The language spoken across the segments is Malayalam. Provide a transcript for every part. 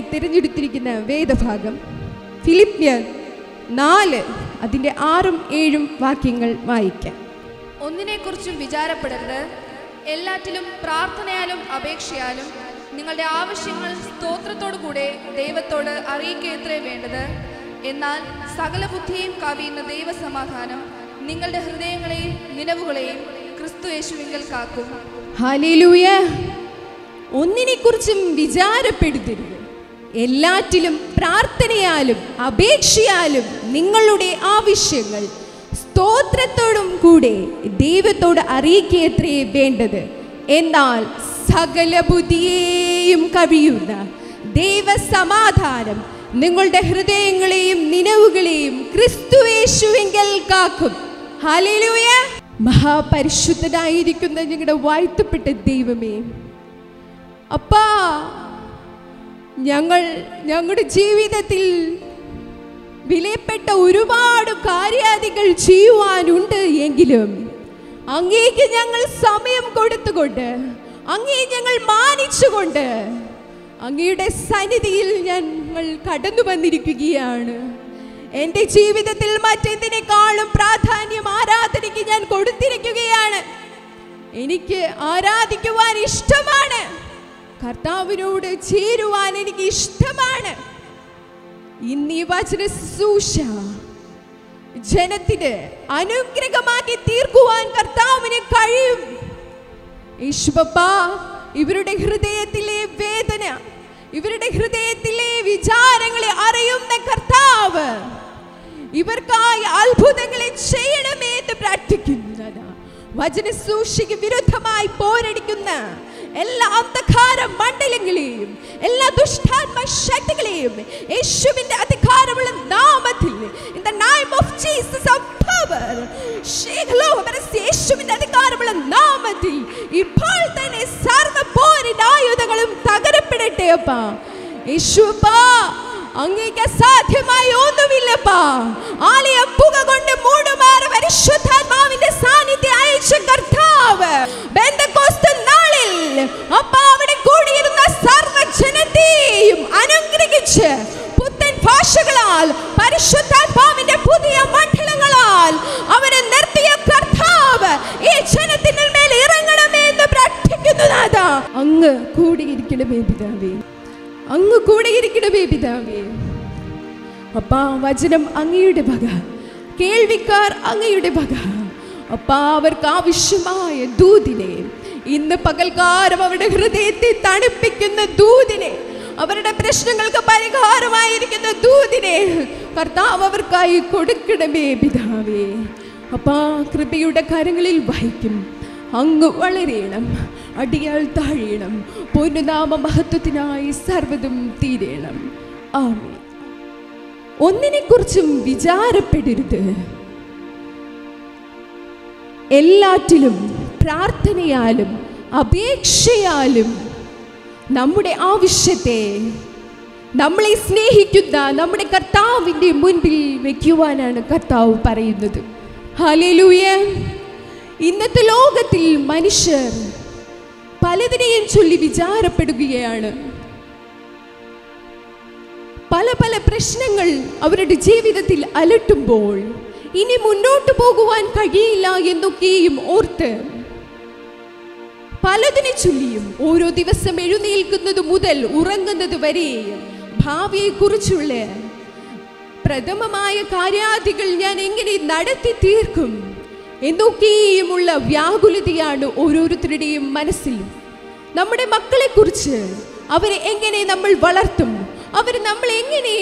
നമുക്കായി തിരഞ്ഞെടുത്തിരിക്കുന്ന വേദഭാഗം ഫിലിപ്പിയർ 4 അതിൻ്റെ 6, 7 വാക്യങ്ങൾ വായിക്കാം. ഒന്നിനെക്കുറിച്ചും വിചാരപ്പെടരുത്, എല്ലാറ്റിലും പ്രാർത്ഥനയാലും അപേക്ഷയാലും നിങ്ങളുടെ ആവശ്യങ്ങൾ സ്തോത്രത്തോടു കൂടെ ദൈവത്തോട് അറിയിക്കത്രേ വേണ്ടത്. എന്നാൽ സകല ബുദ്ധിയും കവിയുന്ന ദൈവസമാധാനം നിങ്ങളുടെ ഹൃദയങ്ങളെയും നിലവുകളെയും ക്രിസ്തു യേശുവിങ്കൽ കാക്കും. ഹല്ലേലൂയ. ഒന്നിനെക്കുറിച്ചും വിചാരപ്പെടരുത്, എല്ലാറ്റിലും പ്രാർത്ഥനയാലും അപേക്ഷയാലും നിങ്ങളുടെ ആവശ്യങ്ങൾ സ്തോത്രത്തോടും കൂടെ ദൈവത്തോട് അറിയിക്കത്രേ വേണ്ടത്. എന്നാൽ സകല ബുദ്ധിയെയും കവിയുന്ന ദൈവസമാധാനം നിങ്ങളുടെ ഹൃദയങ്ങളെയും നിലവുകളെയും ക്രിസ്തുയേശുവിങ്കൽ കാക്കും. ഹല്ലേലൂയ. മഹാപരിശുദ്ധനായിരിക്കുന്ന ഞങ്ങളുടെ വാഴ്ത്തപ്പെട്ട ദൈവമേ, അപ്പാ, ഞങ്ങളുടെ ജീവിതത്തിൽ വിലപ്പെട്ട ഒരുപാട് കാര്യാദികൾ ചെയ്യുവാനുണ്ട് എങ്കിലും അങ്ങേക്ക് ഞങ്ങൾ സമയം കൊടുത്തുകൊണ്ട്, അങ്ങേ ഞങ്ങൾ മാനിച്ചുകൊണ്ട് അങ്ങയുടെ സന്നിധിയിൽ ഞങ്ങൾ കടന്നു വന്നിരിക്കുകയാണ്. എൻ്റെ ജീവിതത്തിൽ മറ്റെന്തിനേക്കാളും പ്രാധാന്യം ആരാധനയ്ക്ക് ഞാൻ കൊടുത്തിരിക്കുകയാണ്. എനിക്ക് ആരാധിക്കുവാൻ ഇഷ്ടമാണ്, കർത്താവിനോട് ചേരുവാൻ എനിക്ക് ഇഷ്ടമാണ്. ഇന്ന് ഈ വചന ശുശ്രൂഷ ജനത്തിന് അനുഗ്രഹമാക്കി തീർക്കുവാൻ കർത്താവിന് കഴിയും. യേശുവപ്പാ, ഇവരുടെ ഹൃദയത്തിലെ വേദന, ഇവരുടെ ഹൃദയത്തിലെ വിചാരങ്ങളെ അറിയുന്ന കർത്താവ് ഇവർക്കായി അത്ഭുതങ്ങളെ ചെയ്യണമേ എന്ന് പ്രാർത്ഥിക്കുന്നത്. വചന ശുശ്രൂഷയ്ക്ക് വിരുദ്ധമായി പോരടിക്കുന്ന എല്ലാ അന്ധകാര മണ്ഡലങ്ങളെയും എല്ലാ ദുഷ്ടാത്മ ശക്തികളെയും യേശുവിന്റെ അധികാരമുള്ള നാമത്തിൽ, in the name of Jesus of power, യേശുവിന്റെ അധികാരമുള്ള നാമത്തിൽ ഇപ്പോൾ തന്നെ സർവ്വ പോരിനായുധങ്ങളും തകരപ്പെടട്ടെ. അപ്പാ യേശുവപ്പാ, അങ്ങേക്ക് അസാധ്യമായി ഒന്നുമില്ലപ്പാ. ആലയം പുക കൊണ്ട് മൂടുമാറ് പരിശുദ്ധാത്മാവിന്റെ സാന്നിധ്യം അയച്ച കർത്താവ് പെന്തക്കോസ്ത് നാളിൽ അപ്പാ അവിടെ കൂടിയിരുന്ന സർവ്വജനത്തെയും അനുഗ്രഹിച്ച് പുത്തൻ ഭാഷകളാൽ പരിശുദ്ധാത്മാവിന്റെ പുതിയ മണ്ഡലങ്ങളാൽ അവനെ നിർത്തിയ കർത്താവ് ഈ ജനത്തിന്റെ മേൽ ഇറങ്ങണമേ എന്ന് പ്രാർത്ഥിക്കുന്നതാ. അങ്ങ് കൂടിയിരിക്കണമേ പിതാവേ, അങ്ങ് കൂടിയിരിക്കണമേ പിതാവേ. അപ്പാ, വചനം അങ്ങയുടെ വക, കേൾവിക്കാർ അങ്ങയുടെ വക. അപ്പാ, അവർക്ക് ആവശ്യമായ ദൂതിനെ, ഇന്ന് പകൽക്കാലം അവരുടെ ഹൃദയത്തെ തണുപ്പിക്കുന്ന ദൂതിനെ, അവരുടെ പ്രശ്നങ്ങൾക്ക് പരിഹാരമായിരിക്കുന്ന ദൂതിനെ കർത്താവ് അവർക്കായി കൊടുക്കണമേ പിതാവേ. അപ്പാ, കൃപയുടെ കരങ്ങളിൽ വഹിക്കും. അങ്ങ് വളരണം, അടിയാൾ താഴണം, പൊന്നുനാമ മഹത്വത്തിനായി സർവ്വതും തീരണം. ആമേൻ. ഒന്നിനെക്കുറിച്ചും വിചാരപ്പെടരുത്, എല്ലാറ്റിലും പ്രാർത്ഥനയാലും അപേക്ഷയാലും നമ്മുടെ ആവശ്യത്തെ നമ്മളെ സ്നേഹിക്കുന്ന നമ്മുടെ കർത്താവിൻ്റെ മുൻപിൽ വയ്ക്കുവാനാണ് കർത്താവ് പറയുന്നത്. ഹല്ലേലൂയ. ഇന്നത്തെ ലോകത്തിൽ മനുഷ്യർ പലതിനെയും ചൊല്ലി വിചാരപ്പെടുകയാണ്. പല പല പ്രശ്നങ്ങൾ അവരുടെ ജീവിതത്തിൽ അലട്ടുമ്പോൾ ഇനി മുന്നോട്ട് പോകുവാൻ കഴിയില്ല എന്നൊക്കെയും ഓർത്ത് പലതിനെ ചൊല്ലിയും ഓരോ ദിവസം എഴുന്നേൽക്കുന്നത് മുതൽ ഉറങ്ങുന്നത് വരെ ഭാവിയെക്കുറിച്ചുള്ള പ്രഥമമായ കാര്യാദികൾ ഞാൻ എങ്ങനെ നടത്തി തീർക്കും എന്നൊക്കെയുമുള്ള വ്യാകുലതയാണ് ഓരോരുത്തരുടെയും മനസ്സിൽ. നമ്മുടെ മക്കളെക്കുറിച്ച് അവരെ എങ്ങനെ നമ്മൾ വളർത്തും, അവർ നമ്മളെങ്ങനെ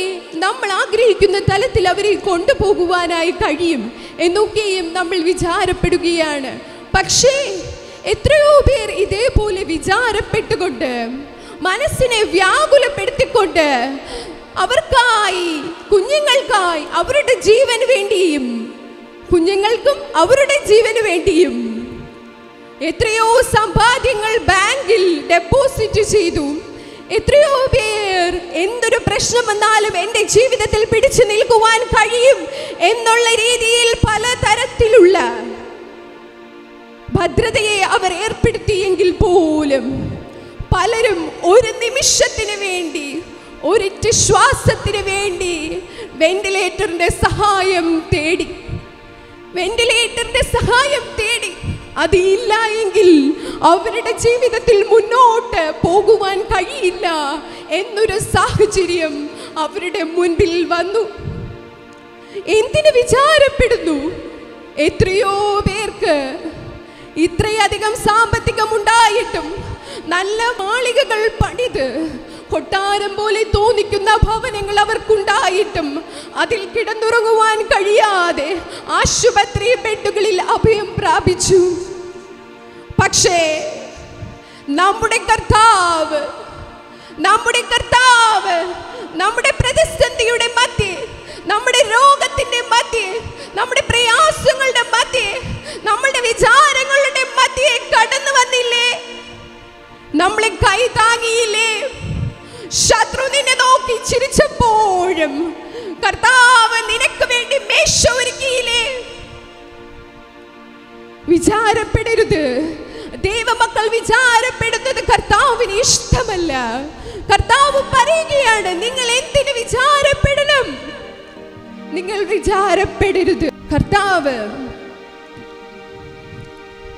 നമ്മൾ ആഗ്രഹിക്കുന്ന തലത്തിൽ അവരെ കൊണ്ടുപോകുവാനായി കഴിയും എന്നൊക്കെയും നമ്മൾ വിചാരപ്പെടുകയാണ്. പക്ഷേ എത്രയോ പേർ ഇതേപോലെ വിചാരപ്പെട്ടുകൊണ്ട് മനസ്സിനെ വ്യാകുലപ്പെടുത്തിക്കൊണ്ട് അവർക്കായി, കുഞ്ഞുങ്ങൾക്കായി, അവരുടെ ജീവന് വേണ്ടിയും കുഞ്ഞുങ്ങൾക്കും അവരുടെ ജീവന് വേണ്ടിയും എത്രയോ സമ്പാദ്യങ്ങൾ ബാങ്കിൽ ഡെപ്പോസിറ്റ് ചെയ്തു. എത്രയോ പേർ എന്തൊരു പ്രശ്നം വന്നാലും എൻ്റെ ജീവിതത്തിൽ പിടിച്ചു നിൽക്കുവാൻ കഴിയും എന്നുള്ള രീതിയിൽ പലതരത്തിലുള്ള ഭദ്രതയെ അവർ ഏർപ്പെടുത്തിയെങ്കിൽ പോലും പലരും ഒരു നിമിഷത്തിന് വേണ്ടി ഒരൊറ്റ ശ്വാസത്തിന് വേണ്ടി വെന്റിലേറ്ററിന്റെ സഹായം തേടി. അതില്ല എങ്കിൽ അവരുടെ ജീവിതത്തിൽ മുന്നോട്ട് പോകുവാൻ കഴിയില്ല എന്നൊരു സാഹചര്യം അവരുടെ മുൻപിൽ വന്നു. എന്തിനു വിചാരപ്പെടുന്നു? എത്രയോ പേർക്ക് ഇത്രയധികം സാമ്പത്തികം ഉണ്ടായിട്ടും, നല്ല മാളികകൾ പണിത് കൊട്ടാരം പോലെ തോന്നിക്കുന്ന ഭവനങ്ങൾ അവർക്കുണ്ടായിട്ടും അതിൽ കിടന്നുറങ്ങുവാൻ കഴിയാതെ ആശുപത്രി ബെഡുകളിൽ അഭയം പ്രാപിച്ചു. പക്ഷേ നമ്മുടെ കർത്താവ് നമ്മുടെ പ്രതിസന്ധിയുടെ മധ്യേ, നമ്മുടെ രോഗത്തിന്റെ മധ്യേ, നമ്മുടെ പ്രയാസങ്ങളുടെ മധ്യേ, നമ്മുടെ വിചാരങ്ങളുടെ മധ്യേ കടന്നു വന്നില്ലേ? നമ്മളെ കൈ താങ്ങിയില്ലേ? ശത്രു നിന്നെ നോക്കി ചിരിച്ചപ്പോഴും കർത്താവ് നിനക്ക് വേണ്ടി മേശ ഒരുക്കിയില്ലേ? വിചാരപ്പെടരുത്. ദൈവമക്കൾ വിചാരപ്പെടുന്നത് കർത്താവിന് ഇഷ്ടമല്ല. കർത്താവ് പറയുകയാണ്, നിങ്ങൾ എന്തിനു വിചാരപ്പെടണം? നിങ്ങൾ വിചാരപ്പെടരുത്. കർത്താവ്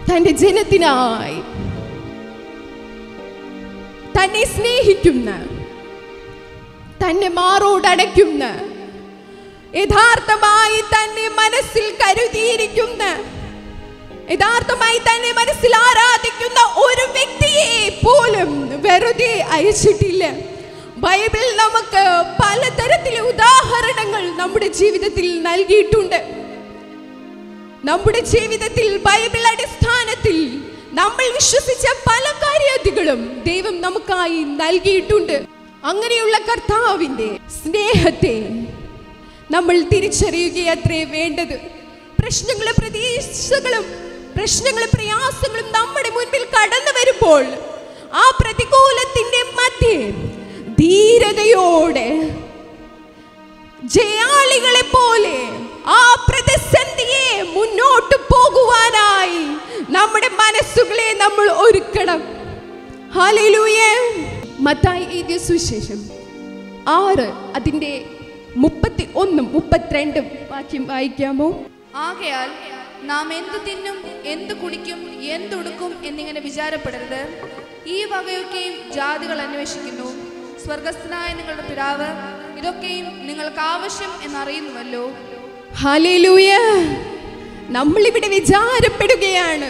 തന്റെ ജനത്തിനായി, തന്നെ സ്നേഹിക്കുന്ന, തന്നെ മാറോടടയ്ക്കുന്ന, യഥാർത്ഥമായി തന്നെ മനസ്സിൽ കരുതിയിരിക്കുന്ന, യഥാർത്ഥമായി തന്നെ മനസ്സിൽ ആരാധിക്കുന്ന ഒരു വ്യക്തിയെ പോലും വെറുതെ അയച്ചിട്ടില്ല. ബൈബിൾ നമുക്ക് പലതരത്തിലെ ഉദാഹരണങ്ങൾ നമ്മുടെ ജീവിതത്തിൽ നൽകിയിട്ടുണ്ട്. നമ്മുടെ ജീവിതത്തിൽ ബൈബിൾ അടിസ്ഥാനത്തിൽ നമ്മൾ വിശ്വസിച്ച പല കാര്യങ്ങളും ദൈവം നമുക്കായി നൽകിയിട്ടുണ്ട്. അങ്ങനെയുള്ള കർത്താവിന്റെ സ്നേഹത്തെ നമ്മൾ തിരിച്ചറിയുകയത്രേ വേണ്ടത്. പ്രശ്നങ്ങളും പ്രതീക്ഷകളും പ്രയാസങ്ങളും നമ്മുടെ മുൻപിൽ കടന്നു വരുമ്പോൾ ആ പ്രതികൂലത്തിന്റെ മധ്യേ ധീരതയോടെ ജയാളികളെ പോലെ ആ പ്രതിസന്ധിയെ മുന്നോട്ട് പോകുവാനായി നമ്മുടെ മനസ്സുകളെ നമ്മൾ ഒരുക്കണം. ഹല്ലേലൂയ. മത്തായി എഴുതിയ സുവിശേഷം 6 അതിന്റെ 31, 32 വാക്യം വായിക്കാമോ? ആകയാൽ നാം എന്ത് തിന്നും, എന്ത് കുടിക്കും, എന്തുടുക്കും എന്നിങ്ങനെ വിചാരപ്പെടരുത്. ഈ വകയൊക്കെയും ജാതികൾ അന്വേഷിക്കുന്നു. സ്വർഗസ്ഥനായ നിങ്ങളുടെ പിതാവ് ഇതൊക്കെയും നിങ്ങൾക്ക് ആവശ്യം എന്നറിയുന്നുവല്ലോ. ഹല്ലേലൂയ. നമ്മളിവിടെ വിചാരപ്പെടുകയാണ്,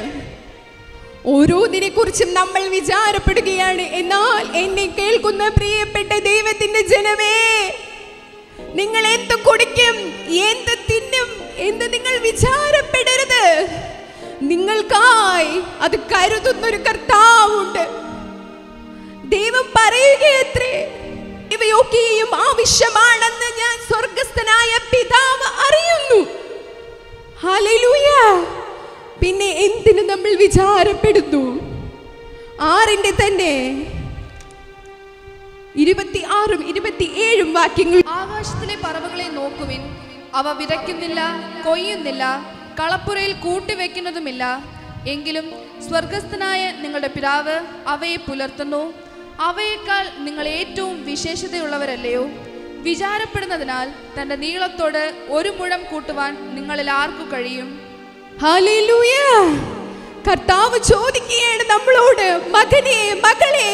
ഓരോന്നിനെ കുറിച്ചും നമ്മൾ വിചാരപ്പെടുകയാണ്. എന്നാൽ എന്നെ കേൾക്കുന്ന പ്രിയപ്പെട്ട ദൈവത്തിന്റെ ജനമേ, നിങ്ങൾ എന്ത് കുടിക്കും, എന്ത് തിന്നും എന്ന് നിങ്ങൾ വിചാരപ്പെടരുത്. നിങ്ങൾക്കായി അത് കരുതുന്നൊരു കർത്താവുണ്ട്. ദൈവം പറയുകയത്രേ, ഇവയൊക്കെയും ആവശ്യമാണെന്ന് ഞാൻ സ്വർഗസ്ഥനായ പിതാവ് അറിയുന്നു. ഹല്ലേലൂയ. പിന്നെ എന്തിനു നമ്മൾ വിചാരപ്പെടുന്നു? 6 തന്നെ 26, 27 വാക്യങ്ങൾ. ആകാശത്തിലെ പറവകളെ നോക്കുവിൻ, അവ വിതയ്ക്കുന്നില്ല, കൊയ്യുന്നില്ല, കളപ്പുരയിൽ കൂട്ടിവെക്കുന്നതുമില്ല. എങ്കിലും സ്വർഗസ്ഥനായ നിങ്ങളുടെ പിതാവ് അവയെ പുലർത്തുന്നു. അവയേക്കാൾ നിങ്ങൾ ഏറ്റവും വിശേഷതയുള്ളവരല്ലയോ? വിചാരപ്പെടുന്നതിനാൽ തന്റെ നീളത്തോട് ഒരു മുഴം കൂട്ടുവാൻ നിങ്ങളിൽ ആർക്കു കഴിയും? ഹല്ലേലൂയ. കർത്താവ് ചോദിക്കുകയാണ് നമ്മളോട്, മകനെ, മകളെ,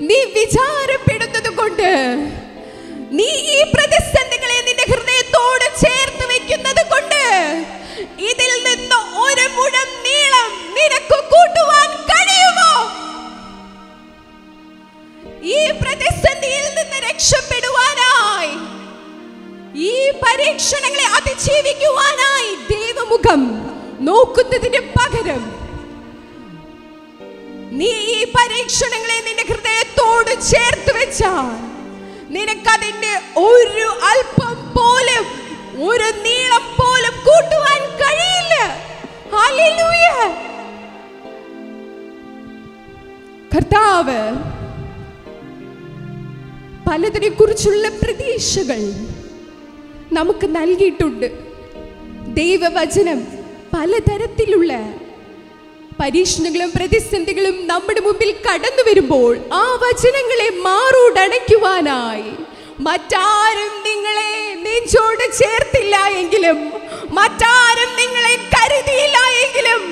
നീ വിചാരപ്പെടുന്നത് കൊണ്ട്, നീ ഈ പ്രതിസന്ധികളെ നിന്റെ ഹൃദയത്തോട് ചേർത്ത് വെക്കുന്നത് കൊണ്ട് ഇതിൽ നിന്ന് ഒരു മുഴം നീളം നിനക്ക് കൂട്ടുവാൻ കഴിയുമോ? ഈ പ്രതിസന്ധിയിൽ നിന്ന് രക്ഷപ്പെടുവാനായി, ഈ പരീക്ഷണങ്ങളെ അതിജീവിക്കുവാനായി ദൈവമുഖം നോക്കുന്നതിന് പകരം നീ ഈ പരീക്ഷണങ്ങളെ നിന്റെ ഹൃദയത്തോട് ചേർത്ത് വെച്ചാൽ നിനക്കതിന്റെ ഒരു അല്പം പോലും, ഒരു നീളം പോലും കൂട്ടുവാൻ കഴിയില്ല. ഹല്ലേലൂയ. കർത്താവ് പലതിനെ കുറിച്ചുള്ള പ്രതീക്ഷകൾ നമുക്ക് നൽകിയിട്ടുണ്ട്. ദൈവവചനം പലതരത്തിലുള്ള പരീക്ഷണങ്ങളും പ്രതിസന്ധികളും നമ്മുടെ മുമ്പിൽ കടന്നു വരുമ്പോൾ ആ വചനങ്ങളെ മാറോടണയ്ക്കുവാനായി മറ്റാരും നിങ്ങളെ നെഞ്ചോട് ചേർത്തില്ല എങ്കിലും, മറ്റാരും നിങ്ങളെ കരുതിയില്ല എങ്കിലും,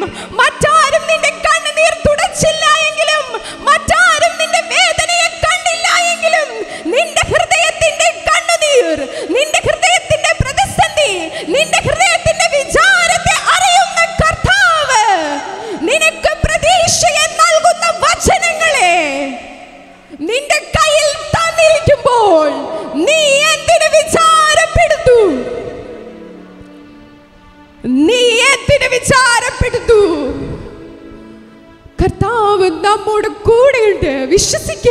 മറ്റാരും നിന്റെ കണ്ണുനീർ തുടച്ചില്ല എങ്കിലും, മറ്റാരും നിന്റെ വേദനയെ കണ്ടില്ല എങ്കിലും, നിന്റെ ഹൃദയത്തിന്റെ കണ്ണുനീർ, നിന്റെ ഹൃദയത്തിന്റെ പ്രതിസന്ധി, നിന്റെ ഹൃദയത്തിന്റെ വിചാരത്തെ അറിയുന്ന കർത്താവ് നിനക്ക് പ്രതീക്ഷയെ നൽകുന്ന വചനങ്ങളെ നിന്റെ കയ്യിൽ തന്നിരിക്കുമ്പോൾ നീ എന്തിനു വിചാരപ്പെടുത്തു? നീ എന്തിനു വിചാരപ്പെടുത്തു? കർത്താവ് നമ്മോട് കൂടെയുണ്ട്. വിശ്വസിക്ക.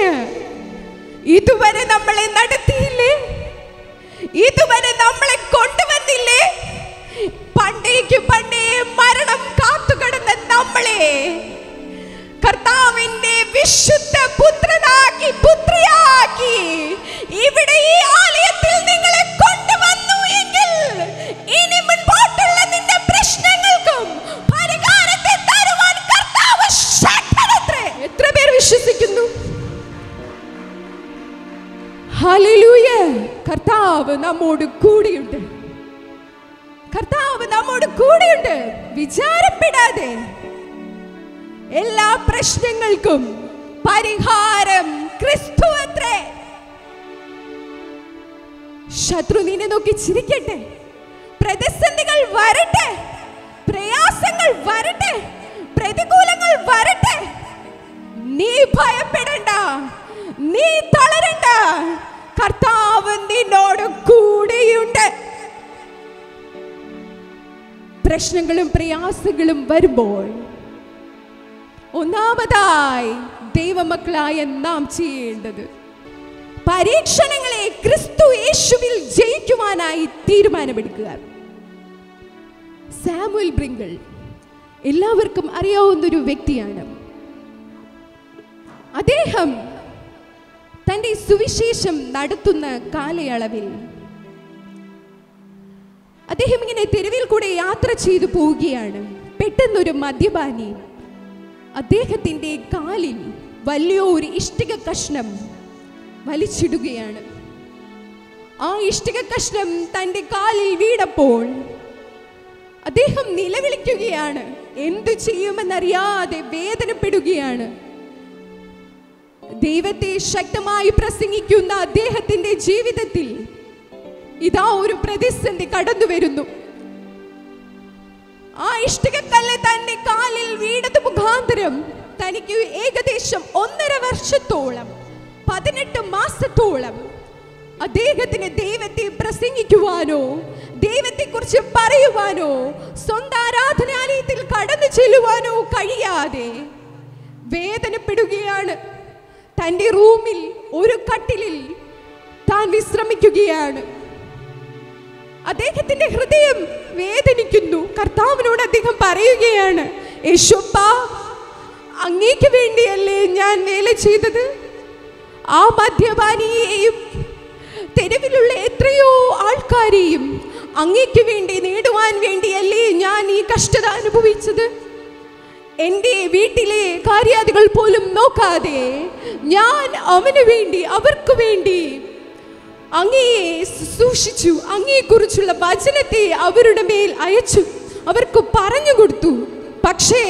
ഇതുവരെ നമ്മളെ നടത്തിയില്ലേ? ഇതുവരെ നമ്മളെ കൊണ്ടുവന്നില്ലേ? പണ്ടേക്ക് പണ്ടേ മരണം കാത്തുകിടന്ന നമ്മളെ കർത്താവിന്റെ വിശുദ്ധ പുത്രനാക്കി, പുത്രിയാക്കി ഇവിടെ ഈ ആലയത്തിൽ നിങ്ങളെ കൊണ്ടുവന്നു എങ്കിൽ ഇനി മുൻപോട്ടുള്ള നിന്റെ പ്രശ്നങ്ങൾക്കും പരിഹാരത്തെ തരുവാൻ കർത്താവ് ശക്തനത്രേ. എത്ര പേർ വിശ്വസിക്കുന്നു? ഹല്ലേലൂയ. കർത്താവ് നമ്മോട് കൂടെയുണ്ട്. കർത്താവ് നമ്മോട് കൂടെയുണ്ട്. വിചാരപ്പെടാതെ എല്ലാ പ്രശ്നങ്ങൾക്കും പരിഹാരം ക്രിസ്തു അത്രേ. ശത്രു നിന്നെ നോക്കി ചിരിക്കട്ടെ, പ്രതിസന്ധികൾ വരട്ടെ, പ്രയാസങ്ങൾ വരട്ടെ, പ്രതികൂലങ്ങൾ വരട്ടെ, നീ ഭയപ്പെടണ്ട, നീ തളരണ്ട. കർത്താവ് നിന്നോട് കൂടെയുണ്ട്. പ്രശ്നങ്ങളും പ്രയാസങ്ങളും വരുമ്പോൾ ഒന്നാമതായി ദൈവമക്കളായ നാം ചെയ്യേണ്ടത് പരീക്ഷണങ്ങളെ ക്രിസ്തു യേശുവിൽ ജയിക്കുവാനായി തീരുമാനമെടുക്കുക. സാമുവൽ ബ്രിങ്കിൾ എല്ലാവർക്കും അറിയാവുന്നൊരു വ്യക്തിയാണ്. അദ്ദേഹം തൻ്റെ സുവിശേഷം നടത്തുന്ന കാലയളവിൽ അദ്ദേഹം ഇങ്ങനെ തെരുവിൽ കൂടെ യാത്ര ചെയ്തു പോവുകയാണ്. പെട്ടെന്നൊരു മദ്യപാനി അദ്ദേഹത്തിൻ്റെ കാലിൽ വലിയൊരു ഇഷ്ടിക കഷ്ണം വലിച്ചിടുകയാണ്. ആ ഇഷ്ടിക കഷ്ണം തൻ്റെ കാലിൽ വീണപ്പോൾ അദ്ദേഹം നിലവിളിക്കുകയാണ്. എന്തു ചെയ്യുമെന്നറിയാതെ വേദനപ്പെടുകയാണ്. ദൈവത്തെ ശക്തമായി പ്രസംഗിക്കുന്ന അദ്ദേഹത്തിന്റെ ജീവിതത്തിൽ ഇതാ ഒരു പ്രതിസന്ധി കടന്നു വരുന്നു. ആ ഇഷ്ടികക്കല്ല് തന്റെ കാലിൽ വീണത് മുഖാന്തരം തനിക്ക് ഏകദേശം 1.5 വർഷത്തോളം 18 മാസത്തോളം അദ്ദേഹത്തിന് ദൈവത്തെ പ്രസംഗിക്കുവാനോ ദൈവത്തെക്കുറിച്ച് പറയുവാനോ സ്വന്തം ആരാധനാലയത്തിൽ കടന്നു ചെല്ലുവാനോ കഴിയാതെ വേദനപ്പെടുകയാണ്. തൻ്റെ റൂമിൽ ഒരു കട്ടിലിൽ താൻ വിശ്രമിക്കുകയാണ്. അദ്ദേഹത്തിന്റെ ഹൃദയം വേദനിക്കുന്നു. കർത്താവിനോട് അദ്ദേഹം പറയുകയാണ്, യേശുപ്പ, അങ്ങേക്ക് വേണ്ടിയല്ലേ ഞാൻ വേല ചെയ്തത്? ആ മദ്യപാനിയെയും തെരുവിലുള്ള എത്രയോ ആൾക്കാരെയും അങ്ങേക്ക് വേണ്ടി നേടുവാൻ വേണ്ടിയല്ലേ ഞാൻ ഈ കഷ്ടത അനുഭവിച്ചത്? എൻ്റെ വീട്ടിലെ കാര്യാദികൾ പോലും നോക്കാതെ ഞാൻ അവന് വേണ്ടി, അവർക്ക് വേണ്ടി അങ്ങയെ സൂക്ഷിച്ചു. അങ്ങയെക്കുറിച്ചുള്ള വചനത്തെ അവരുടെ മേൽ അയച്ചു, അവർക്ക് പറഞ്ഞു കൊടുത്തു. പക്ഷേ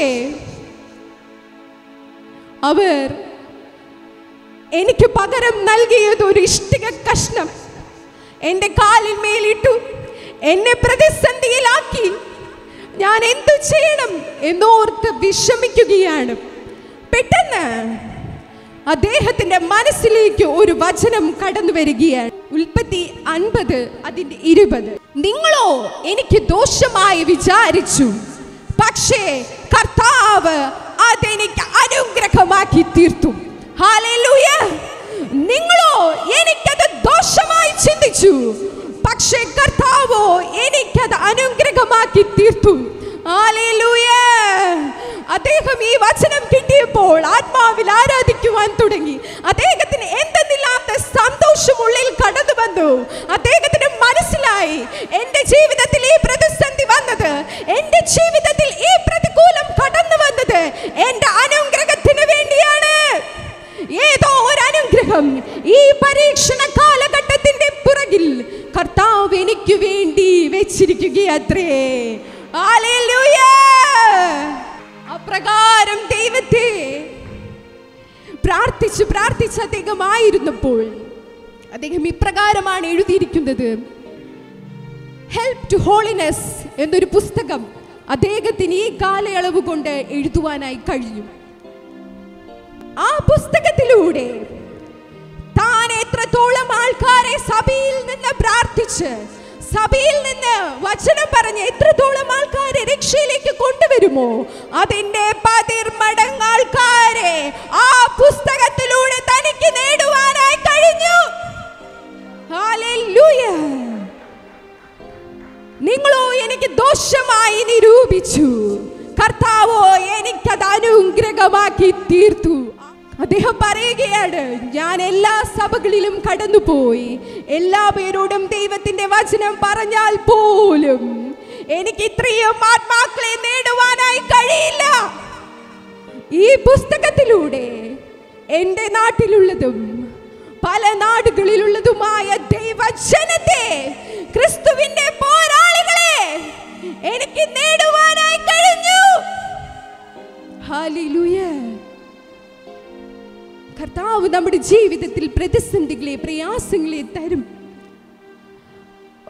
അവർ എനിക്ക് പകരം നൽകിയത് ഒരു ഇഷ്ടിക കഷ്ണം എൻ്റെ കാലിൽ മേലിട്ടു, എന്നെ പ്രതിസന്ധിയിലാക്കി. ഞാൻ എന്തു ചെയ്യണം എന്നോർത്ത് വിഷമിക്കുകയാണ്. പെട്ടെന്ന് അദ്ദേഹത്തിന്റെ മനസ്സിലേക്ക് ഒരു വചനം കടന്നു വരികയാണ്. ഉൽപ്പത്തി 50:20. നിങ്ങളോ എനിക്ക് ദോഷമായി വിചാരിച്ചു, പക്ഷേ കർത്താവ് അതെനിക്ക് അനുഗ്രഹമാക്കി തീർത്തു. ഹല്ലേലൂയ. നിങ്ങളോ എനിക്കത് ദോഷമായി ചിന്തിച്ചു, പക്ഷേ കർത്താവോ എനിക്കത് അനുഗ്രഹമാക്കി തീർത്തു. ഹല്ലേലൂയ. അദ്ദേഹം ഈ വചനം കിട്ടിയപ്പോൾ ആത്മാവിൽ ആരാധിക്കുവാൻ തുടങ്ങി. അദ്ദേഹത്തിന് എന്തെന്നില്ലാത്ത സന്തോഷം ഉള്ളിൽ കടന്നു വന്നു. അദ്ദേഹത്തിന് മനസ്സിലായി, എൻ്റെ ജീവിതത്തിൽ ഈ പ്രതിസന്ധി വന്നത്, എൻ്റെ ജീവിതത്തിൽ ഈ പ്രതികൂലം കടന്നു വന്നത് ചെയ്യുകയത്രേ. ഹല്ലേലൂയ. അപ്രകാരം ദൈവത്തെ പ്രാർത്ഥിച്ച് അദ്ദേഹമായിരുന്നപ്പോൾ അദ്ദേഹം ഇപ്രകാരമാണ് എഴുതിയിരിക്കുന്നത്. ഹെൽപ്പ് ടു ഹോളിനെസ് എന്നൊരു പുസ്തകം അദ്ദേഹത്തിന് ഈ കാലയളവ് കൊണ്ട് എഴുതുവാനായി കഴിഞ്ഞു. ആ പുസ്തകത്തിലൂടെ താൻ എത്രത്തോളം ആൾക്കാരെ സഭയിൽ നിന്ന് പ്രാർത്ഥിച്ച്, സഭയിൽ നിന്ന് വചനം പറഞ്ഞ് എത്രത്തോളം ആൾക്കാരെ രക്ഷയിലേക്ക് കൊണ്ടുവരുമോ അതിന്റെ 10 മടങ്ങ് ആൾക്കാരെ ആ പുസ്തകത്തിലൂടെ തനിക്ക് നേടുവാനായി കഴിഞ്ഞു. ഹല്ലേലൂയ. നിങ്ങളോ എനിക്ക് ദോഷമായി നിരൂപിച്ചു, കർത്താവോ എനിക്കത് അനുഗ്രഹമാക്കി തീർത്തു. അദ്ദേഹം പറയുകയാണ്, ഞാൻ എല്ലാ സഭകളിലും കടന്നുപോയി, എല്ലാ പേരോടും ദൈവത്തിന്റെ വചനം പറഞ്ഞാൽ പോലും എനിക്ക് ഇത്രയും ആത്മാക്കളെ നേടുവാനായി കഴിയില്ല. ഈ പുസ്തകത്തിലൂടെ എൻ്റെ നാട്ടിലുള്ളതും പല നാടുകളിലുള്ളതുമായ ദൈവജനത്തെ, ക്രിസ്തുവിന്റെ പോരാളികളെ എനിക്ക് നേടുവാനായി കഴിഞ്ഞു. ഹല്ലേലൂയ. കർത്താവ് നമ്മുടെ ജീവിതത്തിൽ പ്രതിസന്ധികളെ, പ്രയാസങ്ങളെ തരും.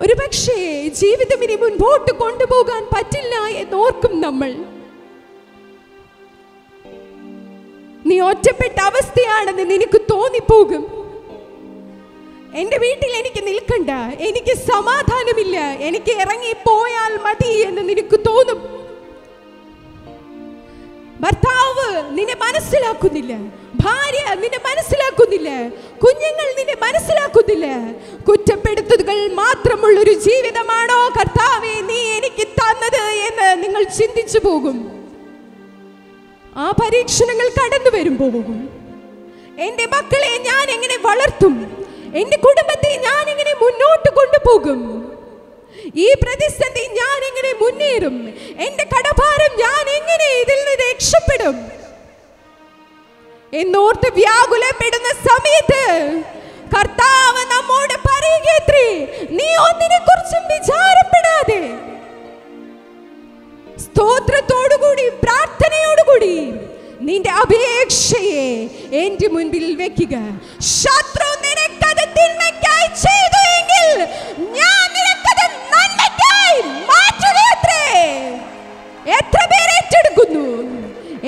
ഒരു പക്ഷേ ജീവിതം ഇനി മുൻപോട്ട് കൊണ്ടുപോകാൻ പറ്റില്ല എന്നോർക്കും നമ്മൾ. നീ ഒറ്റപ്പെട്ട അവസ്ഥയാണെന്ന് നിനക്ക് തോന്നിപ്പോകും. എൻ്റെ വീട്ടിൽ എനിക്ക് നിൽക്കണ്ട, എനിക്ക് സമാധാനമില്ല, എനിക്ക് ഇറങ്ങിപ്പോയാൽ മതി എന്ന് നിനക്ക് തോന്നും. ഭർത്താവ് നിന്നെ മനസ്സിലാക്കുന്നില്ല, ഭാര്യ നിന്നെ മനസ്സിലാക്കുന്നില്ല, കുഞ്ഞുങ്ങൾ നിന്നെ മനസ്സിലാക്കുന്നില്ല. കുറ്റപ്പെടുത്തുകൾ മാത്രമുള്ളൊരു ജീവിതമാണോ കർത്താവേ നീ എനിക്ക് തന്നത് എന്ന് നിങ്ങൾ ചിന്തിച്ചു പോകും. ആ പരീക്ഷണങ്ങൾ കടന്നു വരുമ്പോൾ എൻ്റെ മക്കളെ ഞാൻ എങ്ങനെ വളർത്തും, എൻ്റെ കുടുംബത്തെ ഞാൻ എങ്ങനെ മുന്നോട്ട് കൊണ്ടുപോകും, ഈ പ്രതിസന്ധി ഞാൻ എങ്ങനെ മുന്നേറും, എൻ്റെ കടഭാരം ഞാൻ എങ്ങനെ ഇതിൽ നിന്ന് രക്ഷപ്പെടും എന്നോർത്ത് വ്യാകുലപ്പെടുന്ന സമയത്ത് കർത്താവ് നമ്മോട് പറയുകയത്രേ, നീ ഒന്നിനെ കുറിച്ചും വിചാരപ്പെടാതെ സ്തോത്രത്തോടുകൂടി പ്രാർത്ഥനയോടുകൂടി നിന്റെ അപേക്ഷയെ എന്റെ മുൻപിൽ വെക്കുക. ശത്രു നിനക്കത് തിന്മയ്ക്കായി ചെയ്തു എങ്കിൽ ഞാൻ നിനക്കത് നന്മയ്ക്കായി മാറ്റുകയത്രേ. എത്ര പേർ ഏറ്റെടുക്കുന്നു?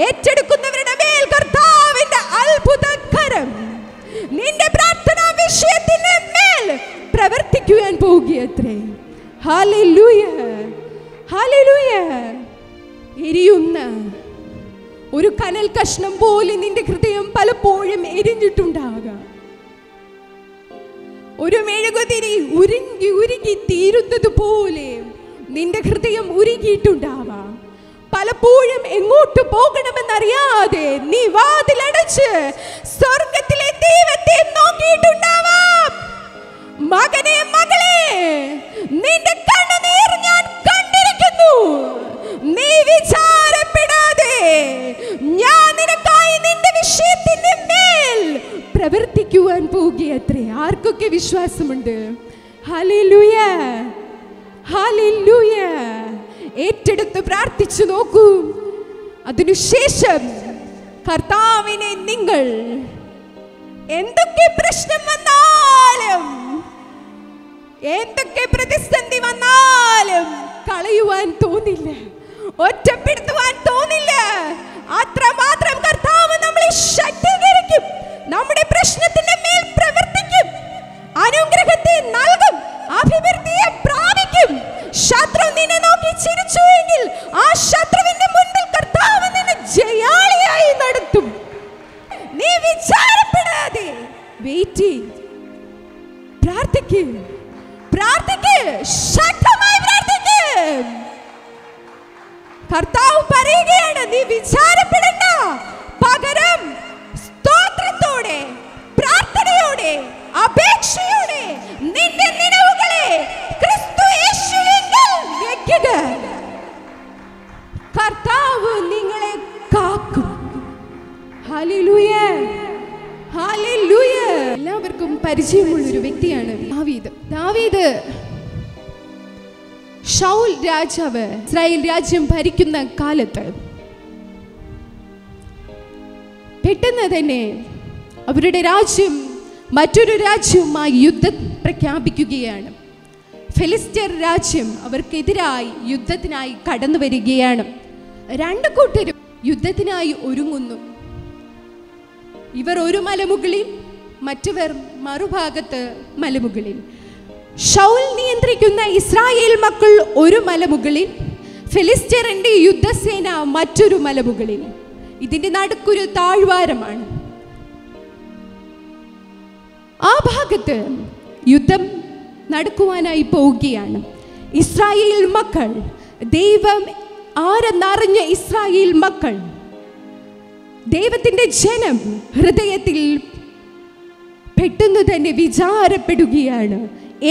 ഏറ്റെടുക്കുന്നവരുടെ മേൽ കർത്താവിന്റെ അത്ഭുതകരം നിന്റെ പ്രാർത്ഥനാ വിഷയത്തിന്റെ മേൽ പ്രവർത്തിക്കുവാൻ പോവുകയത്രേ. Hallelujah, hallelujah. എരിയുന്ന ഒരു കനൽ കഷ്ണം പോലെ നിന്റെ ഹൃദയം പലപ്പോഴും എരിഞ്ഞിട്ടുണ്ടാകാം. ഒരു മെഴുകുതിരി ഉരുകി ഉരുകി തീരുന്നത് പോലെ നിന്റെ ഹൃദയം ഉരുകിയിട്ടുണ്ടാവാം. പലപ്പോഴും എങ്ങോട്ട് പോകണമെന്നറിയാതെ നീ വാതിലടച്ച് സ്വർഗത്തിലെ ദൈവത്തെ നോക്കിയിട്ടുണ്ടാവാം. മകനെ, മകളെ, നിന്റെ കണ്ണുനീർ ഞാൻ കണ്ടിരിക്കുന്നു. നീ വിചാരപ്പെടാതെ ഞാൻ നിനക്കായി നിന്റെ വിഷയത്തിന്റെ മേൽ പ്രവർത്തിക്കുവാൻ പോവുകയത്രേ. ആർക്കൊക്കെ വിശ്വാസമുണ്ട്? Hallelujah, hallelujah. ഏറ്റെടുത്ത് പ്രാർത്ഥിച്ചു നോക്കൂ. അതിനുശേഷം കർത്താവിനെ നിങ്ങൾ എന്തൊക്കെ പ്രശ്നം വന്നാലും, എന്തൊക്കെ പ്രതിസന്ധി വന്നാലും കളയുവാൻ തോന്നില്ല, ഒറ്റപ്പെടുത്തുവാൻ തോന്നില്ല. അത്രമാത്രം കർത്താവ് നമ്മളെ ശക്തീകരിക്കും, നമ്മുടെ പ്രശ്നത്തിന്റെ മേൽ പ്രവർത്തിക്കും, അനുഗ്രഹത്തെ നൽകും, അഭിവൃദ്ധിയെ പ്രാപിക്കും. ശത്രു നിന്നെ നോക്കി ചിരിച്ചുവെങ്കിൽ ആ ശത്രുവിന്റെ മുൻപിൽ കർത്താവ് നിന്നെ ജയാളിയായി നടത്തും. നീ വിചാരപ്പെടാതെ വെയിറ്റ് ചെയ്യ്, പ്രാർത്ഥിക്ക്, പ്രാർത്ഥിക്ക്, ശക്തമായി പ്രാർത്ഥിക്ക്. കർത്താവ് പറയുകയാണ്, നീ വിചാരപ്പെടണ്ട, പകരം സ്തോത്രത്തോടെ, പ്രാർത്ഥനയോടെ, അപേക്ഷയോടെ നിന്റെ നിലവുകളെ ക്രിസ്തു യേശുവിൽ വെക്കുക. കർത്താവ് നിങ്ങളെ കാക്കും. Hallelujah, hallelujah. എല്ലാവർക്കും പരിചയമുള്ള ഒരു വ്യക്തിയാണ് ദാവീദ്. ദാവീദ് ശൗൽ രാജാവ് ഇസ്രായേൽ രാജ്യം ഭരിക്കുന്ന കാലത്ത് പെട്ടെന്ന് തന്നെ അവരുടെ രാജ്യം മറ്റൊരു രാജ്യവുമായി യുദ്ധം പ്രഖ്യാപിക്കുകയാണ്. ഫിലിസ്ത്യർ രാജ്യം അവർക്കെതിരായി യുദ്ധത്തിനായി കടന്നു വരികയാണ്. രണ്ടു കൂട്ടരും യുദ്ധത്തിനായി ഒരുങ്ങുന്നു. ഇവർ ഒരു മലമുകളിൽ, മറ്റവർ മറുഭാഗത്ത് മലമുകളിൽ. ശൗൽ നിയന്ത്രിക്കുന്ന ഇസ്രായേൽ മക്കൾ ഒരു മലമുകളിൽ, ഫിലിസ്ത്യറിന്റെ യുദ്ധസേന മറ്റൊരു മലമുകളിൽ. ഇതിന്റെ നടുക്കൊരു താഴ്വാരമാണ്. ആ ഭാഗത്ത് യുദ്ധം നടക്കുവാനായി പോവുകയാണ്. ഇസ്രായേൽ മക്കൾ, ദൈവം ആരെന്നറിഞ്ഞ ഇസ്രായേൽ മക്കൾ, ദൈവത്തിന്റെ ജനം ഹൃദയത്തിൽ പെട്ടെന്ന് തന്നെ വിചാരപ്പെടുകയാണ്,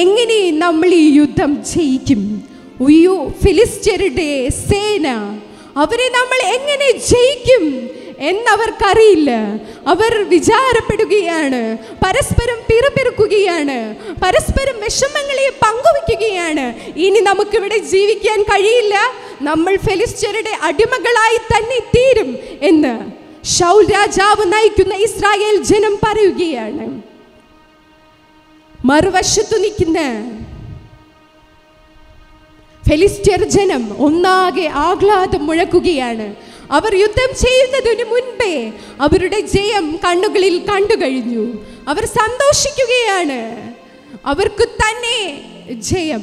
എങ്ങനെ നമ്മൾ ഈ യുദ്ധം ജയിക്കും? ഉയ്യോ, ഫിലിസ്ത്യരുടെ സേന, അവരെ നമ്മൾ എങ്ങനെ ജയിക്കും എന്നവർക്കറിയില്ല. അവർ വിചാരപ്പെടുകയാണ്, പരസ്പരം പിറുപിറുക്കുകയാണ്, പരസ്പരം വിഷമങ്ങളെ പങ്കുവയ്ക്കുകയാണ്. ഇനി നമുക്കിവിടെ ജീവിക്കാൻ കഴിയില്ല, നമ്മൾ ഫിലിസ്ത്യരുടെ അടിമകളായി തന്നെ തീരും എന്ന് ശൗൽ രാജാവ് നയിക്കുന്ന ഇസ്രായേൽ ജനം പറയുകയാണ്. മറുവശത്തു നിൽക്കുന്ന ഫിലിസ്ത്യർ ജനം ഒന്നാകെ ആഹ്ലാദം മുഴക്കുകയാണ്. അവർ യുദ്ധം ചെയ്യുന്നതിന് മുൻപേ അവരുടെ ജയം കണ്ണുകളിൽ കണ്ടു കഴിഞ്ഞു. അവർ സന്തോഷിക്കുകയാണ്. അവർക്ക് തന്നെ ജയം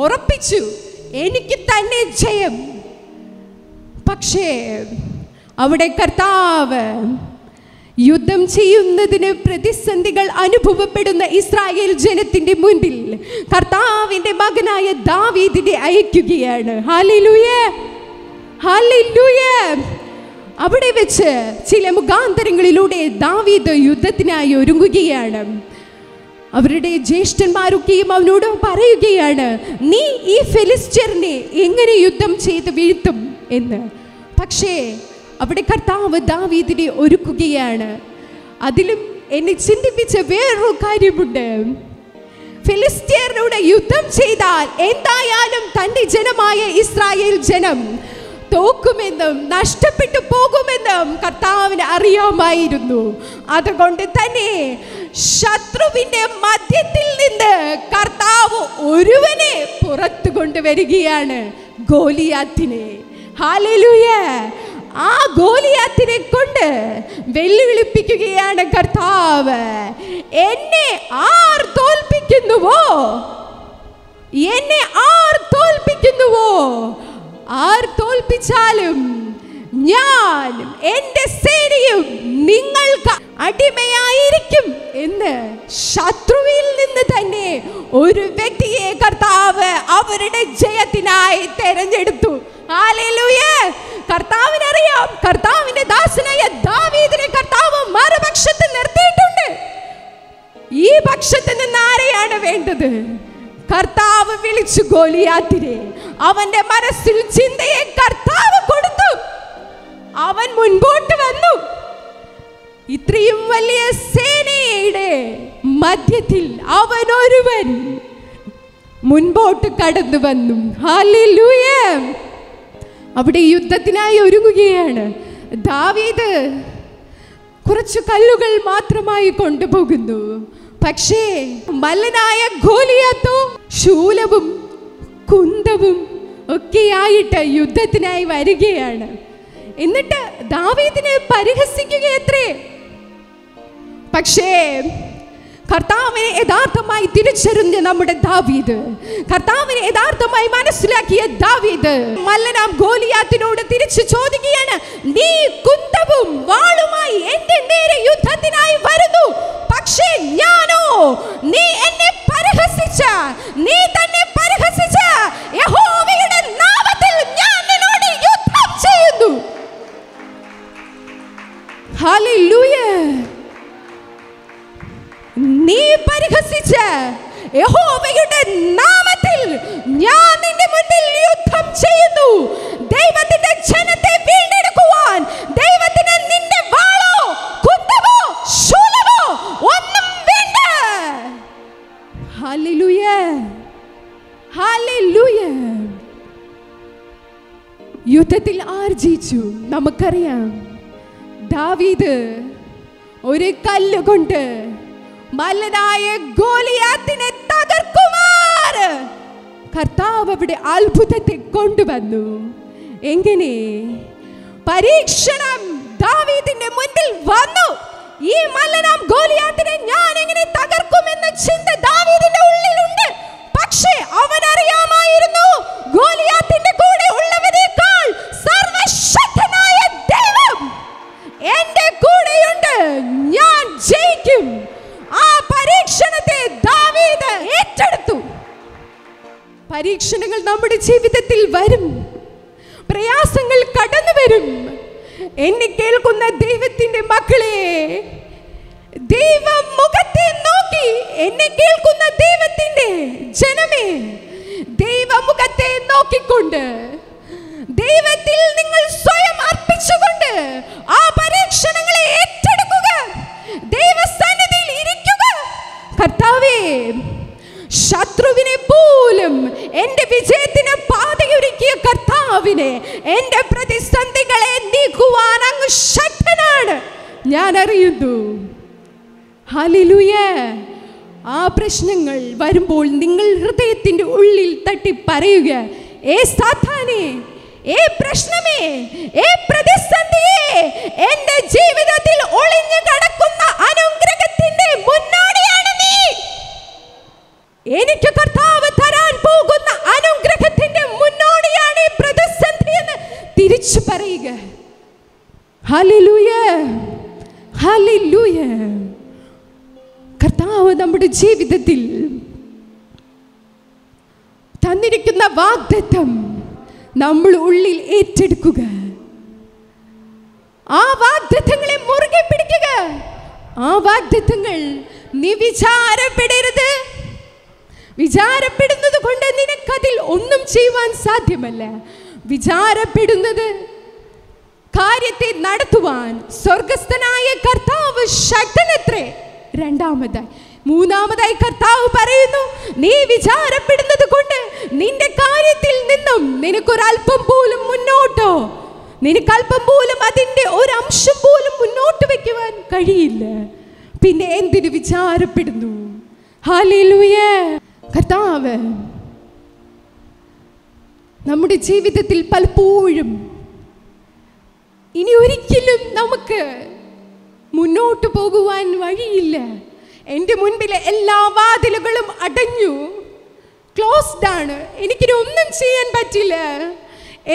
ഉറപ്പിച്ചു, എനിക്ക് തന്നെ ജയം. പക്ഷേ അവിടെ കർത്താവ് യുദ്ധം ചെയ്യുന്നതിന് പ്രതിസന്ധികൾ അനുഭവപ്പെടുന്ന ഇസ്രായേൽ ജനത്തിന്റെ മുൻപിൽ കർത്താവിന്റെ മകനായ ദാവീദിനെ അയക്കുകയാണ്. Hallelujah, hallelujah. അവിടെ വെച്ച് ചില മുഖാന്തരങ്ങളിലൂടെ ദാവീദ് യുദ്ധത്തിനായി ഒരുങ്ങുകയാണ്. അവരുടെ ജ്യേഷ്ഠന്മാരൊക്കെയും അവനോട് പറയുകയാണ്, നീ ഈ ഫിലിസ്ത്യറിനെ എങ്ങനെ യുദ്ധം ചെയ്ത് വീഴ്ത്തും എന്ന്. പക്ഷേ അവിടെ കർത്താവ് ദാവീദിനെ ഒരുക്കുകയാണ്. അതിലും എന്നെ ചിന്തിപ്പിച്ച വേറൊരു കാര്യമുണ്ട്. ഫിലിസ്ത്യരോട് യുദ്ധം ചെയ്താൽ എന്തായാലും തൻ്റെ ജനമായ ഇസ്രായേൽ ജനം തോക്കുമെന്നും നഷ്ടപ്പെട്ടു പോകുമെന്നും കർത്താവിന് അറിയാമായിരുന്നു. അതുകൊണ്ട് തന്നെ ശത്രുവിന്റെ മധ്യത്തിൽ നിന്ന് കർത്താവ് ഒരുവനെ പുറത്തു കൊണ്ടുവരികയാണ്, ഗോലിയാത്തിനെ. ഹല്ലേലൂയ. ആ ഗോലിയാത്തിനെ കൊണ്ട് വെല്ലുവിളിപ്പിക്കുകയാണ് കർത്താവ്. എന്നെ ആർ തോൽപ്പിക്കുന്നുവോ, എന്നെ ആർ തോൽപ്പിക്കുന്നുവോ, ആർ തോൽപ്പിച്ചാലും ഞാൻ എൻ്റെ സേനയും നിങ്ങൾക്ക് അടിമയായിരിക്കും എന്ന് ശത്രുവിൽ നിന്ന് തന്നെ ഒരു വ്യക്തിയെ കർത്താവ് അവരുടെ ജയത്തിനായി തെരഞ്ഞെടുത്തു. ഹല്ലേലൂയ. കർത്താവിനറിയാം, കർത്താവിന്റെ ദാസനായ ദാവീദിനെ കർത്താവ് മറുപക്ഷത്ത് നിർത്തിയിട്ടുണ്ട്. ഈ പക്ഷത്ത് നിന്ന് ആരെയാണ് വേണ്ടത്? കർത്താവ് വിളിച്ചു ഗോലിയാത്തിനെ. അവന്റെ മനസ്സിൽ ചിന്തയെ കർത്താവ് കൊടുത്തു. അവൻ മുൻപോട്ട് വന്നു. ഇത്രയും വലിയ സേനയുടെ മധ്യത്തിൽ അവൻ ഒരുവൻ മുൻപോട്ട് കടന്നു വന്നു. ഹല്ലേലൂയ. അവിടെ യുദ്ധത്തിനായി ഒരുങ്ങുകയാണ്. ദാവീദ് കുറച്ചു കല്ലുകൾ മാത്രമായി കൊണ്ടുപോകുന്നു. പക്ഷേ മല്ലനായ ഗോലിയാത്തോ ശൂലവും കുന്തവും ഒക്കെയായിട്ട് യുദ്ധത്തിനായി വരികയാണ്. എന്നിട്ട് ദാവീദിനെ പരിഹസിക്കുകയത്രേ. പക്ഷേ കർത്താവിനെ യഥാർത്ഥമായി തിരിച്ചറിഞ്ഞ നമ്മുടെ ദാവീദ്, കർത്താവിനെ യഥാർത്ഥമായി മനസ്സിലാക്കിയ ദാവീദ് മല്ലനാം ഗോലിയാത്തിനോട് തിരിച്ചു ചോദിക്കുകയാണ്, നീ കുന്തവും വാളുമായി എന്റെ നേരെ യുദ്ധത്തിനായി വരുന്നു, പക്ഷേ ഞാനോ നീ എന്നെ പരിഹസിച്ച, നീ തന്നെ പരിഹസിച്ച യഹോവയുടെ നാമത്തിൽ ഞാൻ നിന്നോട് യുദ്ധം ചെയ്യുന്നു. ഹല്ലേലൂയ. നീ പരിഹസിച്ച യഹോവയുടെ നാമത്തിൽ ഞാൻ നിന്റെ മുന്നിൽ യുദ്ധം ചെയ്യുന്നു. ദൈവത്തിന്റെ ജനത്തെ വീണ്ടെടുക്കുവാൻ ദൈവത്തിന് നിന്റെ വാളോ കുന്തമോ ശൂലമോ ഒന്നും വേണ്ട. Hallelujah, hallelujah. യുദ്ധത്തിൽ ആർ ജയിച്ചു? നമുക്കറിയാം. ദാവീദ് ഒരു കല്ലുകൊണ്ട് മല്ലനായ ഗോലിയാത്തിനെ തകർക്കുമാർ കർത്താവ് അവിടെ അത്ഭുതത്തെ കൊണ്ടുവന്നു. എങ്ങനെ? പരീക്ഷണം ദാവീദിന്റെ മുൻപിൽ വന്നു. ഈ മല്ലനാം ഗോലിയാത്തിനെ ഞാൻ എങ്ങനെ തകർക്കുമെന്ന ചിന്ത ദാവീദിന്റെ ഉള്ളിലുണ്ട്. പക്ഷേ അവൻ അറിയാമായിരുന്നു, ഗോലിയാത്തിന്റെ കൂടെ ഉള്ളവനേക്കാൾ സർവശക്തനായ ദൈവം എന്റെ കൂടെയുണ്ട്, ഞാൻ ജയിക്കും. ആ പരീക്ഷണത്തെ ദാവീദ് ഏറ്റെടുത്തു. പരീക്ഷണങ്ങൾ നമ്മുടെ ജീവിതത്തിൽ വരും, പ്രയാസങ്ങൾ കടന്നു വരും. എന്നെ കേൾക്കുന്ന ദൈവത്തിന്റെ മക്കളെ, ദൈവം മുഖത്തെ നോക്കി എന്നെ കേൾക്കുന്ന ദൈവത്തിന്റെ ജനമേ, ദൈവമുഖത്തെ നോക്കിക്കൊണ്ട് ദൈവത്തിൽ നിങ്ങൾ സ്വയം അർപ്പിച്ചുകൊണ്ട് ആ പരീക്ഷണങ്ങളെ ഏറ്റെടുക്കുക, ദൈവസന്നിധിയിൽ ഇരിക്കുക. കർത്താവേ, ശത്രുവിനെ പോലും എന്റെ വിജയത്തിന് പാതയൊരുക്കിയ കർത്താവിനെ, എന്റെ പ്രതിസന്ധികളെ നീക്കുവാൻ അങ്ങ് ശക്തനാണ്, ഞാൻ അറിയുന്നു. ഹല്ലേലൂയ. ആ പ്രശ്നങ്ങൾ വരുമ്പോൾ നിങ്ങൾ ഹൃദയത്തിന്റെ ഉള്ളിൽ തട്ടി പറയുക, ഏ സാത്താനേ, ഏ പ്രശ്നമേ, ഏ പ്രതിസന്ധിയെ, എന്റെ ജീവിതത്തിൽ ഒളിഞ്ഞു കിടക്കുന്ന അനുഗ്രഹത്തിന്റെ മുന്നോടിയാണ് നീ. എനിക്ക് കർത്താവ് തരാൻ പോകുന്ന അനുഗ്രഹത്തിന്റെ മുന്നോടിയാണ് ഈ പ്രതിസന്ധി എന്ന് തിരിച്ചു പറയുക. Hallelujah, hallelujah. കർത്താവ് നമ്മുടെ ജീവിതത്തിൽ തന്നിരിക്കുന്ന വാഗ്ദത്തം നമ്മൾ ഉള്ളിൽ ഏറ്റെടുക്കുക, ആ വാഗ്ദത്തങ്ങളെ മുറുകെ പിടിക്കുക. ആ വാഗ്ദത്തങ്ങൾ നീ വിചാരപ്പെടരുത്. വിചാരപ്പെടുന്നത് കൊണ്ട് നിനക്കതിൽ ഒന്നും ചെയ്യുവാൻ സാധ്യമല്ല. വിചാരപ്പെടുന്നത് കാര്യത്തെ നടത്തുവാൻ സ്വർഗസ്ഥനായ കർത്താവ് ശക്തനത്രേ. രണ്ടാമതായി, മൂന്നാമതായി കർത്താവ് പറയുന്നു, നീ വിചാരപ്പെടുന്നത് കൊണ്ട് നിന്റെ കാര്യത്തിൽ നിന്നും നിനക്കൊരൽപ്പം പോലും മുന്നോട്ടോ, നിനക്കൽപ്പം പോലും അതിൻ്റെ ഒരംശം പോലും മുന്നോട്ട് വയ്ക്കുവാൻ കഴിയില്ല. പിന്നെ എന്തിനു വിചാരപ്പെടുന്നു? ഹല്ലേലൂയ. കർത്താവ് നമ്മുടെ ജീവിതത്തിൽ പലപ്പോഴും ഇനി ഒരിക്കലും നമുക്ക് മുന്നോട്ട് പോകുവാൻ വഴിയില്ല, എൻ്റെ മുൻപിലെ എല്ലാ വാതിലുകളും അടഞ്ഞു, ക്ലോസ്ഡ് ആണ്, എനിക്കിനി ഒന്നും ചെയ്യാൻ പറ്റില്ല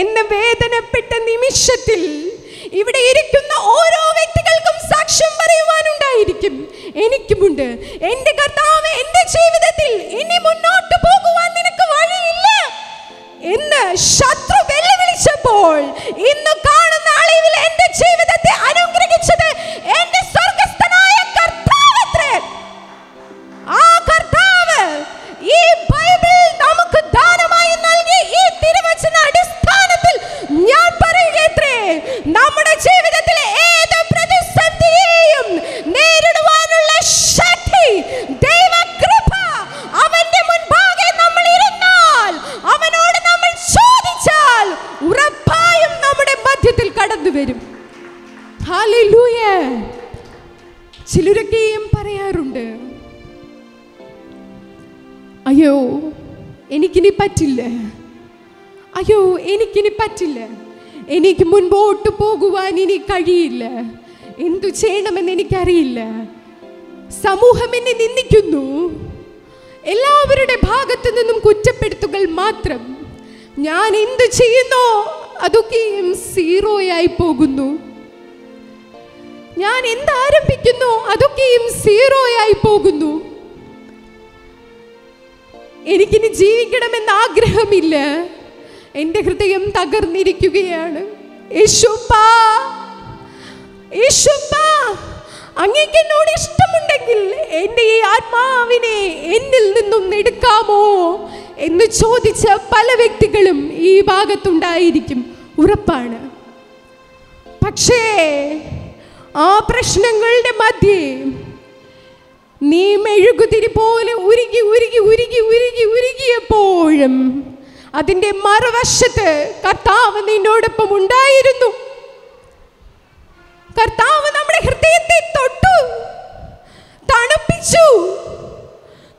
എന്ന് വേദനപ്പെട്ട നിമിഷത്തിൽ ഇവിടെ ഇരിക്കുന്ന ഓരോ വ്യക്തികൾക്കും സാക്ഷ്യം പറയുവാനുണ്ടായിരിക്കും. എനിക്കുമുണ്ട്. എൻ്റെ കർത്താവ് എൻ്റെ ജീവിതത്തിൽ ഇനി മുന്നോട്ട് പോകുവാൻ നിനക്ക് വഴിയില്ല എന്ന് ശത്രു വെല്ലുവിളിച്ചപ്പോൾ ഇന്ന് കാണുന്ന അളവിൽ എൻ്റെ ജീവിതത്തെ അനുഗ്രഹിച്ചത് എൻ്റെ സ്വർഗസ്ഥനായ കർത്താവത്രേ. ആ കർത്താവ് ഈ ബൈബിൾ നമുക്ക് ദാനമായി നൽകിയ ഈ തിരുവചന അടിസ്ഥാനത്തിൽ ഞാൻ പറയുകയത്രേ, നമ്മുടെ ജീവിതത്തിലെ ഏത് പ്രതിസന്ധിയെയും നേരിടുവാനുള്ള ശക്തി, ദൈവകൃപ അവന്റെ മുൻപാകെ നമ്മൾ ഇരുന്നാൽ, അവനോട് നമ്മൾ ചോദിച്ചാൽ ഉറപ്പായും നമ്മുടെ മധ്യത്തിൽ കടന്നു വരും. ഹല്ലേലൂയ. ചിലരൊക്കെയും പറയാറുണ്ട്, അയ്യോ എനിക്കിനി പറ്റില്ല, അയ്യോ എനിക്കിനി പറ്റില്ല, എനിക്ക് മുൻപോട്ട് പോകുവാൻ ഇനി കഴിയില്ല, എന്തു ചെയ്യണമെന്ന് എനിക്കറിയില്ല, സമൂഹം എന്നെ നിന്ദിക്കുന്നു, എല്ലാവരുടെ ഭാഗത്തു നിന്നും കുറ്റപ്പെടുത്തുകൾ മാത്രം, ഞാൻ എന്തു ചെയ്യുന്നോ അതൊക്കെയും സീറോയായി പോകുന്നു, ഞാൻ എന്താരംഭിക്കുന്നു അതൊക്കെയും സീറോയായി പോകുന്നു, എനിക്കിനി ജീവിക്കണമെന്ന് ആഗ്രഹമില്ല, എൻ്റെ ഹൃദയം തകർന്നിരിക്കുകയാണ്. യേശുപ്പാ, യേശുപ്പാ, അങ്ങേക്ക് എന്നോട് ഇഷ്ടമുണ്ടെങ്കിൽ എൻ്റെ ഈ ആത്മാവിനെ എന്നിൽ നിന്നും എടുക്കാമോ എന്ന് ചോദിച്ച പല വ്യക്തികളും ഈ ഭാഗത്തുണ്ടായിരിക്കും, ഉറപ്പാണ്. പക്ഷേ ആ പ്രശ്നങ്ങളുടെ മധ്യേ നീ മെഴുകുതിരി പോലെ ഉരുകി ഉരുകി ഉരുകി ഉരുകി ഉരുകിയപ്പോഴും അതിൻ്റെ മറുവശത്ത് കർത്താവ് നിന്നോട് നമ്മോടൊപ്പം ഉണ്ടായിരുന്നു. കർത്താവ് നമ്മുടെ ഹൃദയത്തെ തൊട്ടു, തണുപ്പിച്ചു.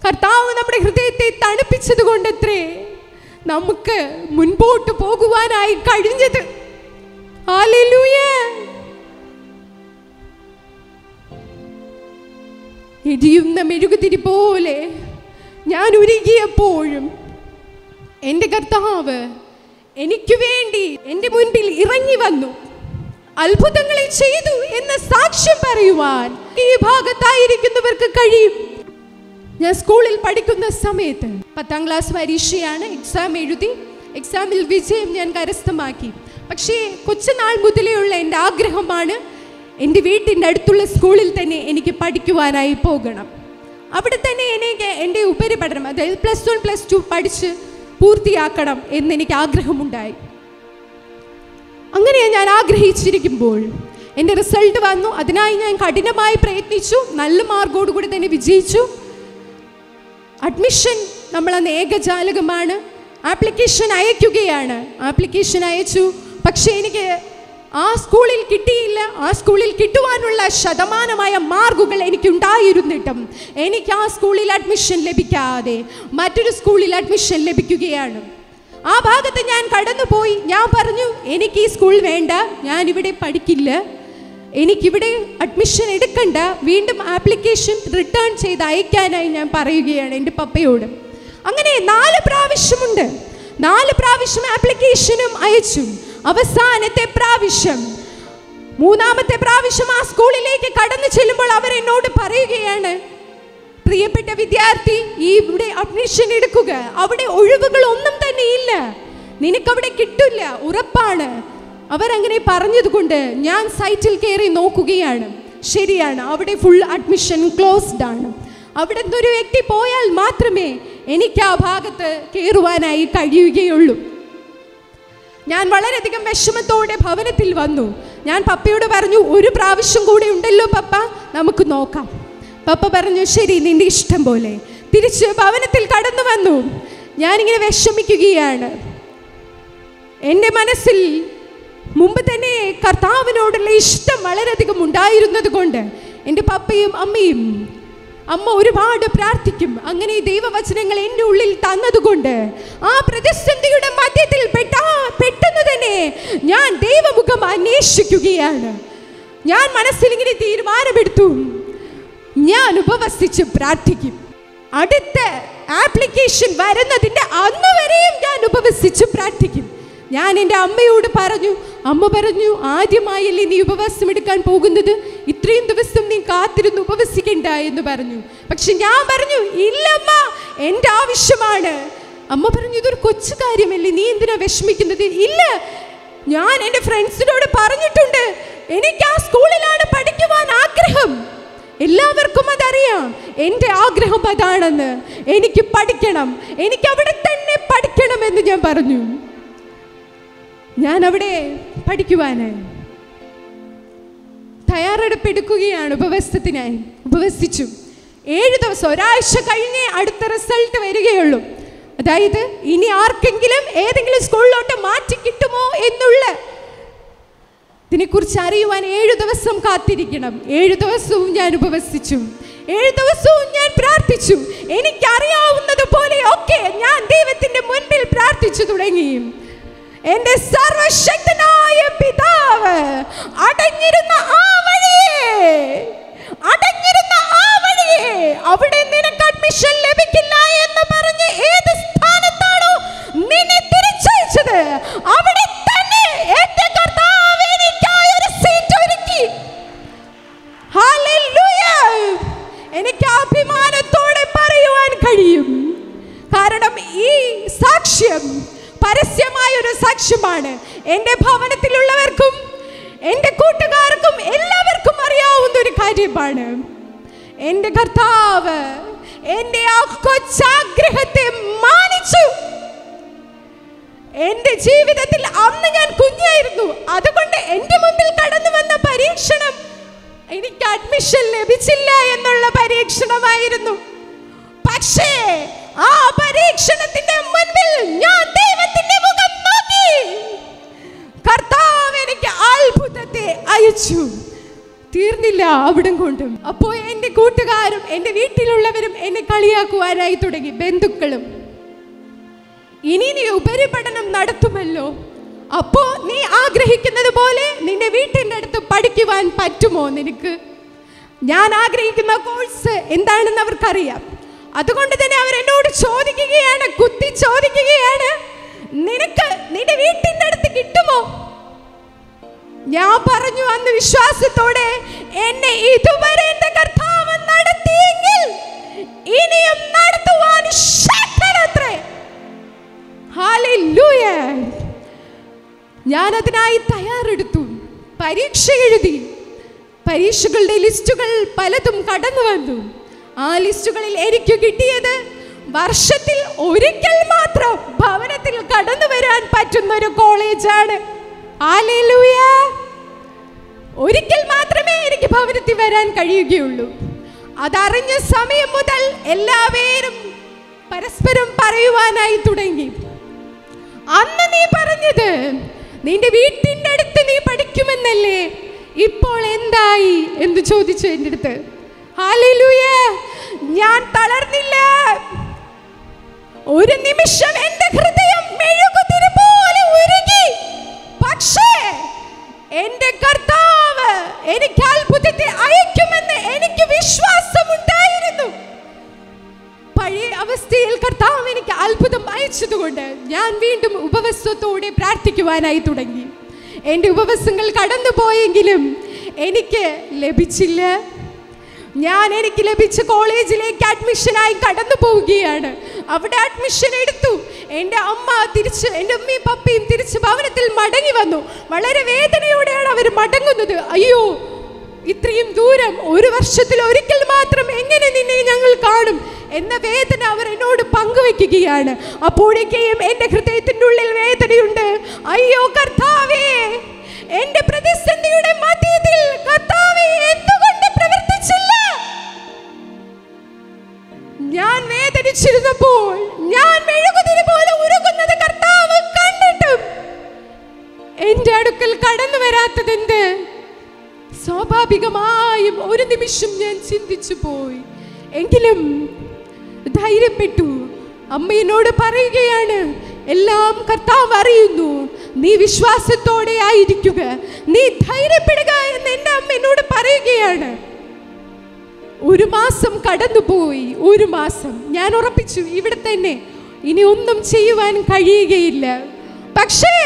കർത്താവ് നമ്മുടെ ഹൃദയത്തെ തണുപ്പിച്ചത് കൊണ്ടത്രേ നമുക്ക് മുൻപോട്ട് പോകുവാനായി കഴിഞ്ഞത്. ഹല്ലേലൂയ. എരിയുന്ന മെഴുകുതിരി പോലെ ഞാൻ ഉരുകിയപ്പോഴും എൻ്റെ കർത്താവ് എനിക്ക് വേണ്ടി എൻ്റെ മുൻപിൽ ഇറങ്ങി വന്നു, അത്ഭുതങ്ങളെ ചെയ്തു എന്ന് സാക്ഷ്യം പറയുവാൻ ഈ ഭാഗത്തായിരിക്കുന്നവർക്ക് കഴിയും. ഞാൻ സ്കൂളിൽ പഠിക്കുന്ന സമയത്ത് 10ാം ക്ലാസ് പരീക്ഷയാണ്, എക്സാം എഴുതി. എക്സാമിൽ വിജയം ഞാൻ കരസ്ഥമാക്കി. പക്ഷേ കൊച്ചുനാൾ മുതലെയുള്ള എൻ്റെ ആഗ്രഹമാണ് എൻ്റെ വീട്ടിൻ്റെ അടുത്തുള്ള സ്കൂളിൽ തന്നെ എനിക്ക് പഠിക്കുവാനായി പോകണം. അവിടെ തന്നെ എനിക്ക് എൻ്റെ ഉപരിപഠനം, അതായത് +1 +2 പഠിച്ച് പൂർത്തിയാക്കണം എന്നെനിക്ക് ആഗ്രഹമുണ്ടായി. അങ്ങനെ ഞാൻ ആഗ്രഹിച്ചിരിക്കുമ്പോൾ എൻ്റെ റിസൾട്ട് വന്നു. അതിനായി ഞാൻ കഠിനമായി പ്രയത്നിച്ചു. നല്ല മാർക്കോടുകൂടി തന്നെ വിജയിച്ചു. അഡ്മിഷൻ നമ്മളന്ന് ഏകജാലകമാണ്. ആപ്ലിക്കേഷൻ അയക്കുകയാണ്. ആപ്ലിക്കേഷൻ അയച്ചു. പക്ഷേ എനിക്ക് ആ സ്കൂളിൽ കിട്ടിയില്ല. ആ സ്കൂളിൽ കിട്ടുവാനുള്ള ശതമാനമായ മാർക്കുകൾ എനിക്കുണ്ടായിരുന്നിട്ടും എനിക്ക് ആ സ്കൂളിൽ അഡ്മിഷൻ ലഭിക്കാതെ മറ്റൊരു സ്കൂളിൽ അഡ്മിഷൻ ലഭിക്കുകയാണ്. ആ ഭാഗത്ത് ഞാൻ കടന്നുപോയി. ഞാൻ പറഞ്ഞു, എനിക്ക് ഈ സ്കൂൾ വേണ്ട, ഞാനിവിടെ പഠിക്കില്ല, എനിക്കിവിടെ അഡ്മിഷൻ എടുക്കണ്ട. വീണ്ടും ആപ്ലിക്കേഷൻ റിട്ടേൺ ചെയ്ത് അയക്കാനായി ഞാൻ പറയുകയാണ് എൻ്റെ പപ്പയോട്. അങ്ങനെ 4 പ്രാവശ്യമുണ്ട്. 4 പ്രാവശ്യം ആപ്ലിക്കേഷനും അയച്ചു. അവസാനത്തെ പ്രാവശ്യം, 3ാമത്തെ പ്രാവശ്യം ആ സ്കൂളിലേക്ക് കടന്നു ചെല്ലുമ്പോൾ അവരെന്നോട് പറയുകയാണ്, പ്രിയപ്പെട്ട വിദ്യാർത്ഥി, ഇവിടെ അഡ്മിഷൻ എടുക്കുക, അവിടെ ഒഴിവുകൾ ഒന്നും തന്നെ ഇല്ല, നിനക്കവിടെ കിട്ടില്ല, ഉറപ്പാണ്. അവരങ്ങനെ പറഞ്ഞതുകൊണ്ട് ഞാൻ സൈറ്റിൽ കയറി നോക്കുകയാണ്. ശരിയാണ്, അവിടെ ഫുൾ അഡ്മിഷൻ ക്ലോസ്ഡ് ആണ്. അവിടെ നിന്നൊരു വ്യക്തി പോയാൽ മാത്രമേ എനിക്ക് ആ ഭാഗത്ത് കയറുവാനായി കഴിയുകയുള്ളൂ. ഞാൻ വളരെയധികം വിഷമത്തോടെ ഭവനത്തിൽ വന്നു. ഞാൻ പപ്പയോട് പറഞ്ഞു, ഒരു പ്രാവശ്യം കൂടെ ഉണ്ടല്ലോ പപ്പ, നമുക്ക് നോക്കാം. പപ്പ പറഞ്ഞു, ശരി, നിന്റെ ഇഷ്ടം പോലെ. തിരിച്ച് ഭവനത്തിൽ കടന്നു വന്നു. ഞാനിങ്ങനെ വിഷമിക്കുകയാണ്. എൻ്റെ മനസ്സിൽ മുമ്പ് തന്നെ കർത്താവിനോടുള്ള ഇഷ്ടം വളരെയധികം ഉണ്ടായിരുന്നത് കൊണ്ട് എൻ്റെ പപ്പയും അമ്മയും, അമ്മ ഒരുപാട് പ്രാർത്ഥിക്കും, അങ്ങനെ ദൈവവചനങ്ങൾ എൻ്റെ ഉള്ളിൽ തന്നതുകൊണ്ട് ആ പ്രതിസന്ധിയുടെ മധ്യത്തിൽ പെട്ടെന്ന് തന്നെ ഞാൻ ദൈവമുഖം അന്വേഷിക്കുകയാണ്. ഞാൻ മനസ്സിൽ ഇങ്ങനെ തീരുമാനമെടുത്തു, ഞാൻ ഉപവസിച്ച് പ്രാർത്ഥിക്കും. അടുത്ത ആപ്ലിക്കേഷൻ വരുന്നതിൻ്റെ അന്ന് വരെയും ഞാൻ ഉപവസിച്ച് പ്രാർത്ഥിക്കും. ഞാൻ എൻ്റെ അമ്മയോട് പറഞ്ഞു. അമ്മ പറഞ്ഞു, ആദ്യമായല്ലേ നീ ഉപവാസം എടുക്കാൻ പോകുന്നത്, ഇത്രയും ദിവസം നീ കാത്തിരുന്ന് ഉപവസിക്കണ്ട എന്ന് പറഞ്ഞു. പക്ഷെ ഞാൻ പറഞ്ഞു, ഇല്ലമ്മ, എൻ്റെ ആവശ്യമാണ്. അമ്മ പറഞ്ഞു, ഇതൊരു കൊച്ചു കാര്യമല്ലേ, നീ എന്തിനാ വിഷമിക്കുന്നത്? ഇല്ല, ഞാൻ എൻ്റെ ഫ്രണ്ട്സിനോട് പറഞ്ഞിട്ടുണ്ട്, എനിക്ക് ആ സ്കൂളിലാണ് പഠിക്കുവാൻ ആഗ്രഹം. എല്ലാവർക്കും അതറിയാം, എൻ്റെ ആഗ്രഹം അതാണെന്ന്. എനിക്ക് പഠിക്കണം, എനിക്ക് അവിടെ തന്നെ പഠിക്കണമെന്ന് ഞാൻ പറഞ്ഞു. ഞാൻ അവിടെ പഠിക്കുവാനായി തയ്യാറെടുപ്പെടുക്കുകയാണ്. ഉപവാസത്തിനായി ഉപവസിച്ചു. 7 ദിവസം, ഒരാഴ്ച കഴിഞ്ഞേ അടുത്ത റിസൾട്ട് വരികയുള്ളൂ. അതായത് ഇനി ആർക്കെങ്കിലും ഏതെങ്കിലും സ്കൂളിലോട്ട് മാറ്റി കിട്ടുമോ എന്നുള്ള ഇതിനെക്കുറിച്ച് അറിയുവാൻ 7 ദിവസം കാത്തിരിക്കണം. 7 ദിവസവും ഞാൻ ഉപവസിച്ചു. 7 ദിവസവും ഞാൻ പ്രാർത്ഥിച്ചു. എനിക്കറിയാവുന്നത് പോലെയൊക്കെ ഞാൻ ദൈവത്തിൻ്റെ മുൻപിൽ പ്രാർത്ഥിച്ചു തുടങ്ങി. എൻ്റെ സർവശക്തനായ പിതാവ് അടഞ്ഞിരുന്ന ആ വഴിയെ അവിടെ നിനക്ക് അഡ്മിഷൻ ലഭിക്കില്ല എന്ന് പറഞ്ഞ് ഏത് സ്ഥാനത്താണോ നിന്നെ തിരിച്ചയച്ചത്, അവിടെ തന്നെ എൻ്റെ കർത്താവ് എനിക്കായി ഒരു സീറ്റ് ഒരുക്കി. ഹല്ലേലൂയ! എനിക്ക് അഭിമാനത്തോടെ പറയുവാൻ കഴിയും. കാരണം ഈ സാക്ഷ്യം പരസ്യമായൊരു സാക്ഷ്യമാണ്. എൻ്റെ ഭവനത്തിലുള്ളവർക്കും എൻ്റെ കൂട്ടുകാർക്കും എല്ലാവർക്കും അറിയാവുന്ന ഒരു കാര്യമാണ്. എൻ്റെ കർത്താവ് എൻ്റെ ആ കൊച്ചാഗ്രഹത്തെ മാനിച്ചു. എൻ്റെ ജീവിതത്തിൽ അന്ന് ഞാൻ കുഞ്ഞായിരുന്നു. അതുകൊണ്ട് എൻ്റെ മുമ്പിൽ കടന്നു വന്ന പരീക്ഷണം എനിക്ക് അഡ്മിഷൻ ലഭിച്ചില്ല എന്നുള്ള പരീക്ഷണമായിരുന്നു. പക്ഷേ ആ പരീക്ഷണത്തിന്റെ മുൻപിൽ ഞാൻ ദൈവത്തിന്റെ മുഖം നോക്കി. കർത്താവ് ദൂതത്തെ അയച്ചു. തീർന്നില്ല അവിടം കൊണ്ടും. അപ്പോ എന്റെ കൂട്ടുകാരും എന്റെ വീട്ടിലുള്ളവരും എന്നെ കളിയാക്കുവാനായി തുടങ്ങി, ബന്ധുക്കളും. ഇനി നീ ഉപരിപഠനം നടത്തുമല്ലോ, അപ്പോ നീ ആഗ്രഹിക്കുന്നത് പോലെ നിന്റെ വീട്ടിൻ്റെ അടുത്ത് പഠിക്കുവാൻ പറ്റുമോ നിനക്ക്? ഞാൻ ആഗ്രഹിക്കുന്ന കോഴ്സ് എന്താണെന്ന് അവർക്കറിയാം. അതുകൊണ്ട് തന്നെ അവർ എന്നോട് ചോദിക്കുകയാണ്, കുത്തി ചോദിക്കുകയാണ്, നിനക്ക് നിന്റെ വീട്ടിൻ്റെ അടുത്ത് കിട്ടുമോ? ഞാൻ പറഞ്ഞു അന്ന് വിശ്വാസത്തോടെ, എന്നെ ഇതുവരെ എന്റെ കർത്താവ് നടത്തിയെങ്കിൽ ഇനിയും നടത്തുവാൻ ശക്തനത്രേ. ഹല്ലേലൂയ. ഞാൻ അതിനായി തയ്യാറെടുത്തു, പരീക്ഷ എഴുതി. പരീക്ഷകളുടെ ലിസ്റ്റുകൾ പലതും കടന്നു വന്നു. ആ ലിസ്റ്റുകളിൽ എനിക്ക് കിട്ടിയത് വർഷത്തിൽ ഒരിക്കൽ മാത്രം ഭവനത്തിൽ കടന്നു വരാൻ പറ്റുന്ന ഒരു കോളേജാണ്. ഹല്ലേലൂയ. ഒരിക്കൽ മാത്രമേ എനിക്ക് ഭവനത്തിൽ വരാൻ കഴിയുകയുള്ളൂ. അതറിഞ്ഞ സമയം മുതൽ എല്ലാവരും പരസ്പരം പറയുവാനായി തുടങ്ങി, അന്ന് നീ പറഞ്ഞത് നിന്റെ വീട്ടിൻ്റെ അടുത്ത് നീ പഠിക്കുമെന്നല്ലേ, ഇപ്പോൾ എന്തായി എന്ന് ചോദിച്ചു എൻ്റെ അടുത്ത്. ഹല്ലേലൂയ. ഞാൻ തളർന്നില്ല. ഒരു നിമിഷം എൻ്റെ ഹൃദയം മെഴുകുതിരി പോലെ ഉരുകി. പക്ഷേ എൻ്റെ കർത്താവ് എനിക്ക് അത്ഭുതത്തെ അയക്കുമെന്ന് എനിക്ക് വിശ്വാസമുണ്ടായിരുന്നു. പഴയ അവസ്ഥയിൽ കർത്താവ് എനിക്ക് അത്ഭുതം അയച്ചതുകൊണ്ട് ഞാൻ വീണ്ടും ഉപവാസത്തോടെ പ്രാർത്ഥിക്കുവാനായി തുടങ്ങി. എൻ്റെ ഉപവാസങ്ങൾ കടന്നുപോയെങ്കിലും എനിക്ക് ലഭിച്ചില്ല. എനിക്ക് ലഭിച്ച കോളേജിലേക്ക് അഡ്മിഷനായി കടന്നു പോവുകയാണ്. അവിടെ അഡ്മിഷൻ എടുത്തു. എൻ്റെ അമ്മയും പപ്പയും തിരിച്ച് ഭവനത്തിൽ മടങ്ങി വന്നു. വളരെ വേദനയോടെയാണ് അവർ മടങ്ങുന്നത്. അയ്യോ, ഇത്രയും ദൂരം, ഒരു വർഷത്തിൽ ഒരിക്കൽ മാത്രം എങ്ങനെ നിന്നെ ഞങ്ങൾ കാണും എന്ന വേദന അവർ എന്നോട് പങ്കുവെക്കുകയാണ്. അപ്പോഴേക്കും എൻ്റെ ഹൃദയത്തിൻ്റെ ഉള്ളിൽ വേദനയുണ്ട്. അയ്യോ കർത്താവേ, എൻ്റെ പ്രതിസന്ധിയുടെ മധ്യത്തിൽ കർത്താവേ എന്തുകൊണ്ട് പ്രവർത്തിച്ചില്ല? ഞാൻ വേദനിച്ചിരുന്നപ്പോൾ ഞാൻ മെഴുകുതിരി പോലെ ഉരുകുന്നത് കർത്താവ് കണ്ടിട്ടും എൻ്റെ അടുക്കൽ കടന്നു വരാത്തതെന്ത്? സ്വാഭാവികമായും ഒരു നിമിഷം ഞാൻ ചിന്തിച്ചു പോയി. എങ്കിലും ധൈര്യപ്പെട്ടു. അമ്മ എന്നോട് പറയുകയാണ്, എല്ലാം കർത്താവ് അറിയുന്നു, നീ വിശ്വാസത്തോടെ ആയിരിക്കുക, നീ ധൈര്യപ്പെടുക എന്ന് എൻ്റെ അമ്മ എന്നോട് പറയുകയാണ്. ഒരു മാസം കടന്നുപോയി. ഒരു മാസം ഞാൻ ഉറപ്പിച്ചു, ഇവിടെ തന്നെ ഇനി ഒന്നും ചെയ്യുവാൻ കഴിയുകയില്ല. പക്ഷേ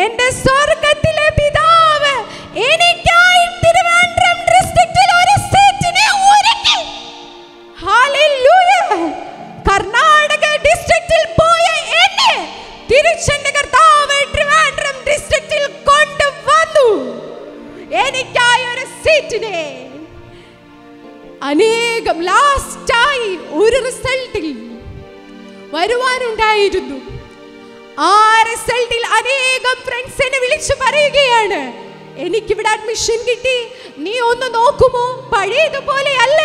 എൻ്റെ സ്വർഗ്ഗത്തിലെ പിതാവ് എനിക്കായി തിരുവനന്തപുരം ഡിസ്ട്രിക്റ്റിൽ ഒരു സീറ്റിനെ ഒരുക്കി. ഹല്ലേലൂയ. കർണാടക ഡിസ്ട്രിക്റ്റിൽ പോയ എന്നെ തിരിച്ചെന്റെ കർത്താവ് ട്രിവാൻഡ്രം ഡിസ്ട്രിക്റ്റിൽ കൊണ്ടുവന്നു. എനിക്കായി ഒരു സീറ്റിനെ അനേകം ലാസ്റ്റായി ഒരു റിസൾട്ടിൽ വരുവാനുണ്ടായിരുന്നു. ആ റിസൾട്ടിൽ അനേകം ഫ്രണ്ട്സ് എന്നെ വിളിച്ചു പറയുകയാണ്, എനിക്കിവിടെ അഡ്മിഷൻ കിട്ടി, നീ ഒന്ന് നോക്കുമോ? പഴയതുപോലെ അല്ല,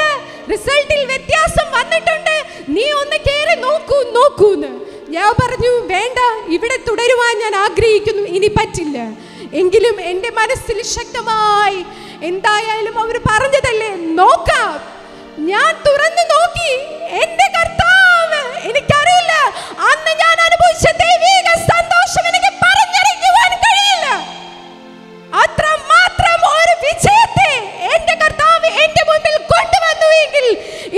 റിസൾട്ടിൽ വ്യത്യാസം വന്നിട്ടുണ്ട്, നീ ഒന്ന് കേറി നോക്കൂന്ന്. ഞാൻ പറഞ്ഞു, വേണ്ട, ഇവിടെ തുടരുവാൻ ഞാൻ ആഗ്രഹിക്കുന്നു, ഇനി പറ്റില്ല. എങ്കിലും എൻ്റെ മനസ്സിൽ ശക്തമായി, എന്തായാലും അവർ പറഞ്ഞതല്ലേ, നോക്കാം. ഞാൻ തുറന്നു നോക്കി. എൻ്റെ കർത്താവ്, എനിക്കറിയില്ല അന്ന് ഞാൻ അനുഭവിച്ച ദൈവിക സന്തോഷം എനിക്ക് പറഞ്ഞറിയിക്കുവാൻ കഴിയില്ല. അത്രമാത്രം ഒരു വിജയത്തെ എൻ്റെ കർത്താവ് എൻ്റെ മുൻപിൽ കൊണ്ടുവന്നുവെങ്കിൽ